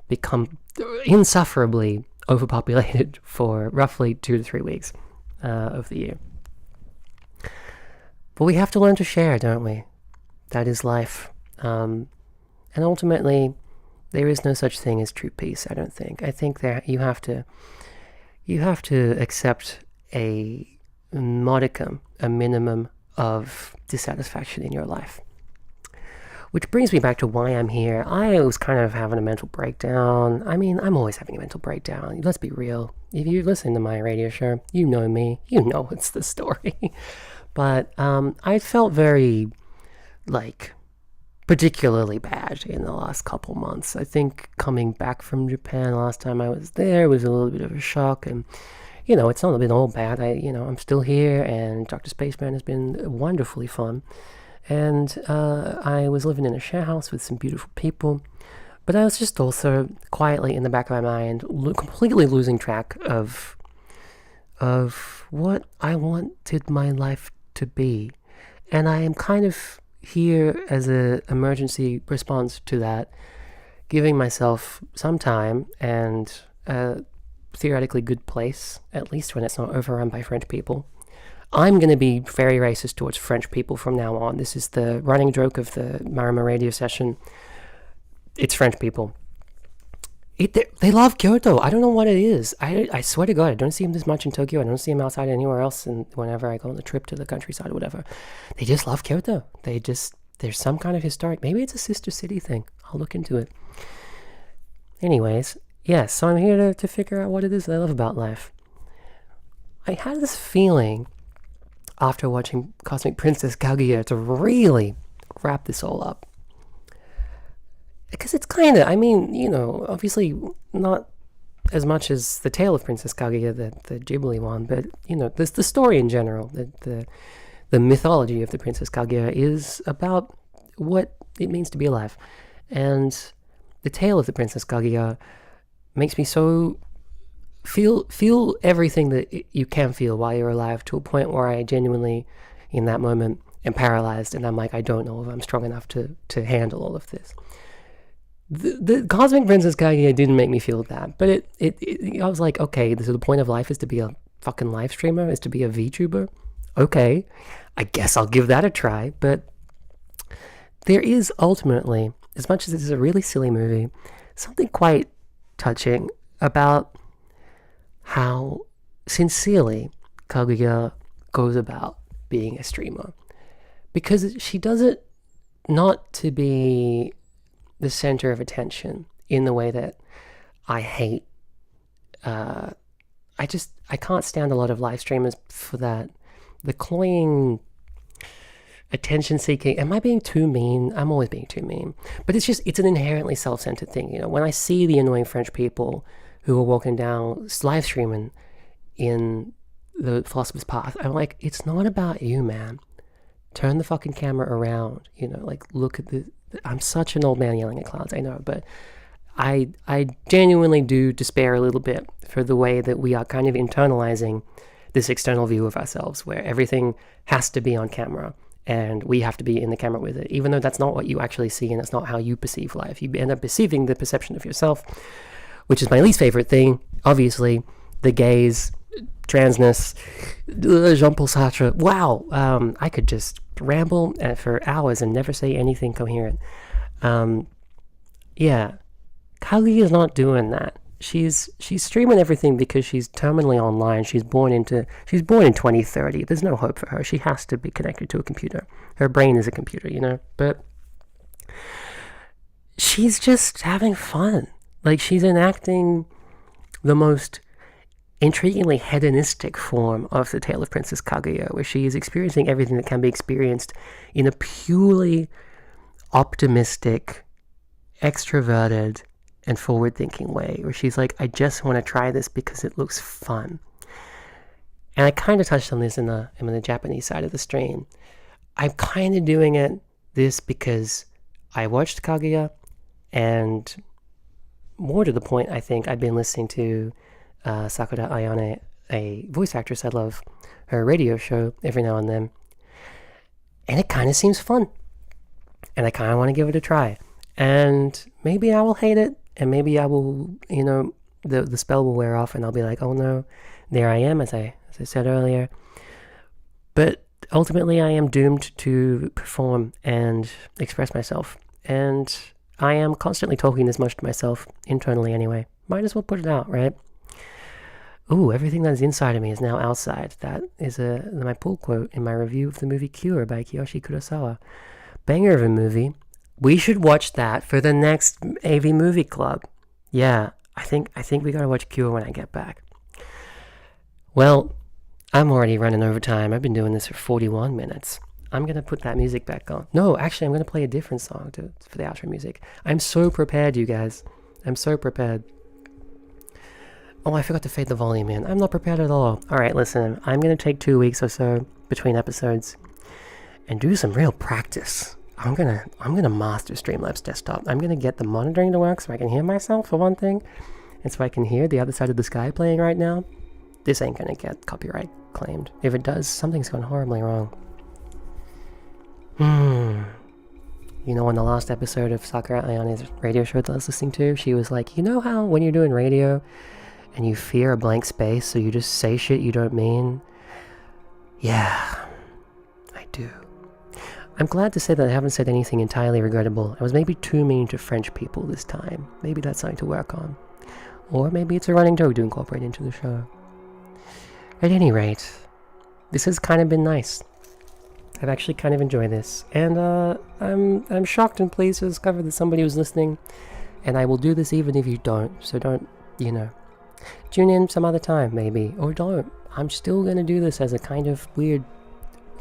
become insufferably overpopulated for roughly 2 to 3 weeks of the year. But we have to learn to share, don't we? That is life. And ultimately, there is no such thing as true peace, I don't think. I think that you have to accept a modicum, a minimum of dissatisfaction in your life. Which brings me back to why I'm here. I was kind of having a mental breakdown. I mean, I'm always having a mental breakdown. Let's be real. If you listen to my radio show, you know me. You know it's the story. But I felt very, particularly bad in the last couple months. I think coming back from Japan last time I was there was a little bit of a shock, and it's not been all bad. I'm still here, and Dr. Spaceman has been wonderfully fun, and I was living in a share house with some beautiful people, but I was just also quietly in the back of my mind completely losing track of what I wanted my life to be, and I am kind of here as an emergency response to that, giving myself some time and a theoretically good place, at least when it's not overrun by French people. I'm going to be very racist towards French people from now on. This is the running joke of the Marumaradio session. It's French people. They love Kyoto. I don't know what it is. I swear to God, I don't see them this much in Tokyo. I don't see them outside anywhere else. And whenever I go on a trip to the countryside or whatever, they just love Kyoto. There's some kind of historic, maybe it's a sister city thing. I'll look into it. Anyways, yes, so I'm here to figure out what it is that I love about life. I had this feeling after watching Cosmic Princess Kaguya to really wrap this all up. Because it's kind of, obviously not as much as the tale of Princess Kaguya, the Ghibli one, but, there's the story in general. The mythology of the Princess Kaguya is about what it means to be alive. And the tale of the Princess Kaguya makes me so feel everything that you can feel while you're alive, to a point where I genuinely, in that moment, am paralyzed, and I'm like, I don't know if I'm strong enough to handle all of this. The Cosmic Princess Kaguya didn't make me feel that, but I was like, okay, so the point of life is to be a fucking live streamer, is to be a VTuber? Okay, I guess I'll give that a try, but there is ultimately, as much as this is a really silly movie, something quite touching about how sincerely Kaguya goes about being a streamer. Because she does it not to be the center of attention in the way that I hate. I can't stand a lot of live streamers for that. The cloying, attention-seeking. Am I being too mean? I'm always being too mean. But it's an inherently self-centered thing. When I see the annoying French people who are walking down live streaming in the philosopher's path, I'm like, it's not about you, man. Turn the fucking camera around. Look at I'm such an old man yelling at clouds, I know, but I genuinely do despair a little bit for the way that we are kind of internalizing this external view of ourselves, where everything has to be on camera and we have to be in the camera with it, even though that's not what you actually see and that's not how you perceive life. You end up perceiving the perception of yourself, which is my least favorite thing, obviously, the gaze, transness, Jean-Paul Sartre. Wow, I could just ramble for hours and never say anything coherent. Yeah, Kaguya is not doing that. she's streaming everything because she's terminally online. She's born in 2030. There's no hope for her. She has to be connected to a computer. Her brain is a computer, you know. But she's just having fun. Like, she's enacting the most intriguingly hedonistic form of the tale of Princess Kaguya, where she is experiencing everything that can be experienced in a purely optimistic, extroverted, and forward-thinking way, where she's like, I just want to try this because it looks fun. And I kind of touched on this in the Japanese side of the stream. I'm kind of doing this because I watched Kaguya, and more to the point, I think I've been listening to Sakura Ayane, a voice actress I love, her radio show every now and then, and it kind of seems fun, and I kind of want to give it a try. And maybe I will hate it, and maybe I will, you know, the spell will wear off, and I'll be like, oh no, there I am, as I said earlier. But ultimately, I am doomed to perform and express myself, and I am constantly talking this much to myself, internally anyway. Might as well put it out, right? Ooh, everything that is inside of me is now outside. That is my pull quote in my review of the movie Cure by Kiyoshi Kurosawa. Banger of a movie. We should watch that for the next AV Movie Club. Yeah, I think we gotta watch Cure when I get back. Well, I'm already running over time. I've been doing this for 41 minutes. I'm going to put that music back on. No, actually, I'm going to play a different song for the outro music. I'm so prepared, you guys. I'm so prepared. Oh, I forgot to fade the volume in. I'm not prepared at all. All right, listen. I'm going to take 2 weeks or so between episodes and do some real practice. I'm gonna master Streamlabs Desktop. I'm going to get the monitoring to work so I can hear myself, for one thing, and so I can hear The Other Side of the Sky playing right now. This ain't going to get copyright claimed. If it does, something's gone horribly wrong. You know, on the last episode of Sakura Ayane's radio show that I was listening to, she was like, you know how when you're doing radio and you fear a blank space, so you just say shit you don't mean? Yeah, I do. I'm glad to say that I haven't said anything entirely regrettable. I was maybe too mean to French people this time. Maybe that's something to work on. Or maybe it's a running joke to incorporate into the show. At any rate, this has kind of been nice. I've actually kind of enjoyed this, and I'm shocked and pleased to discover that somebody was listening, and I will do this even if you don't, so don't, you know, tune in some other time, maybe, or don't. I'm still going to do this as a kind of weird,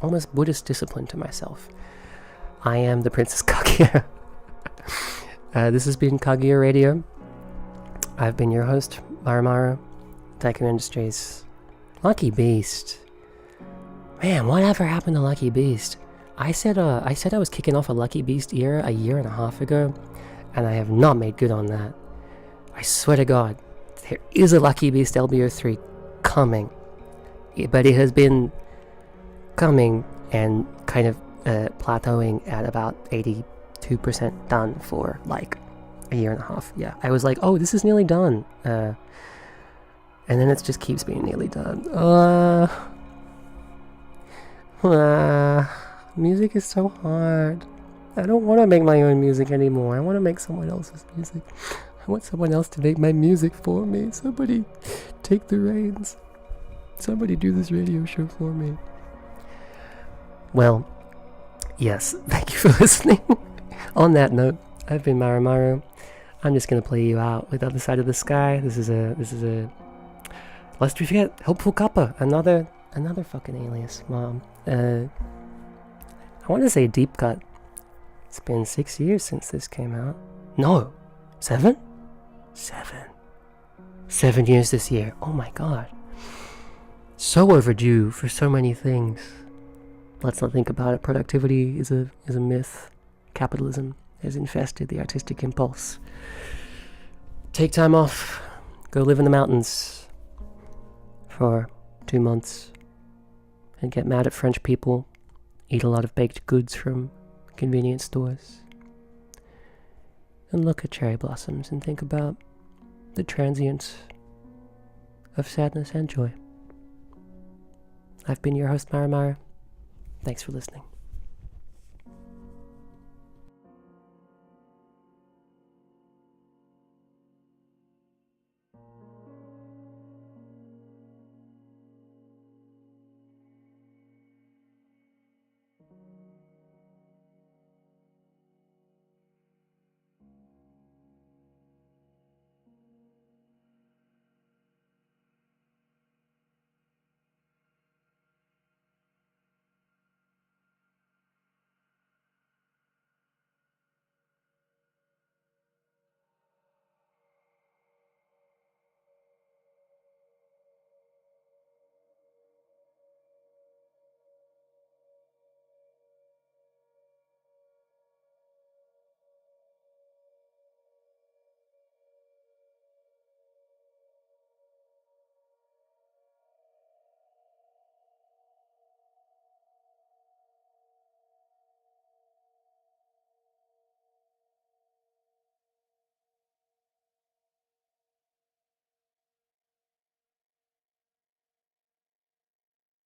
almost Buddhist discipline to myself. I am the Princess Kaguya. This has been Kaguya Radio. I've been your host, Marumaru, Tycoon Industries. Lucky Beast. Man, whatever happened to Lucky Beast? I said I was kicking off a Lucky Beast era a year and a half ago, and I have not made good on that. I swear to God, there is a Lucky Beast LBO3 coming, but it has been coming and kind of plateauing at about 82% done for like a year and a half. Yeah, I was like, oh, this is nearly done, and then it just keeps being nearly done. Music is so hard. I don't want to make my own music anymore. I want to make someone else's music. I want someone else to make my music for me. Somebody take the reins. Somebody do this radio show for me. Well, yes, thank you for listening. On that note, I've been Marumaru. I'm just going to play you out with The Other Side of the Sky. This is a lest we forget, Hopeful Kappa, another fucking alias, Mom. I want to say deep cut. It's been 6 years since this came out. No, 7? 7 years this year. Oh my god. So overdue for so many things. Let's not think about it. Productivity is a myth. Capitalism has infested the artistic impulse. Take time off. Go live in the mountains for 2 months. And get mad at French people. Eat a lot of baked goods from convenience stores. And look at cherry blossoms and think about the transience of sadness and joy. I've been your host, Marumaru. Thanks for listening.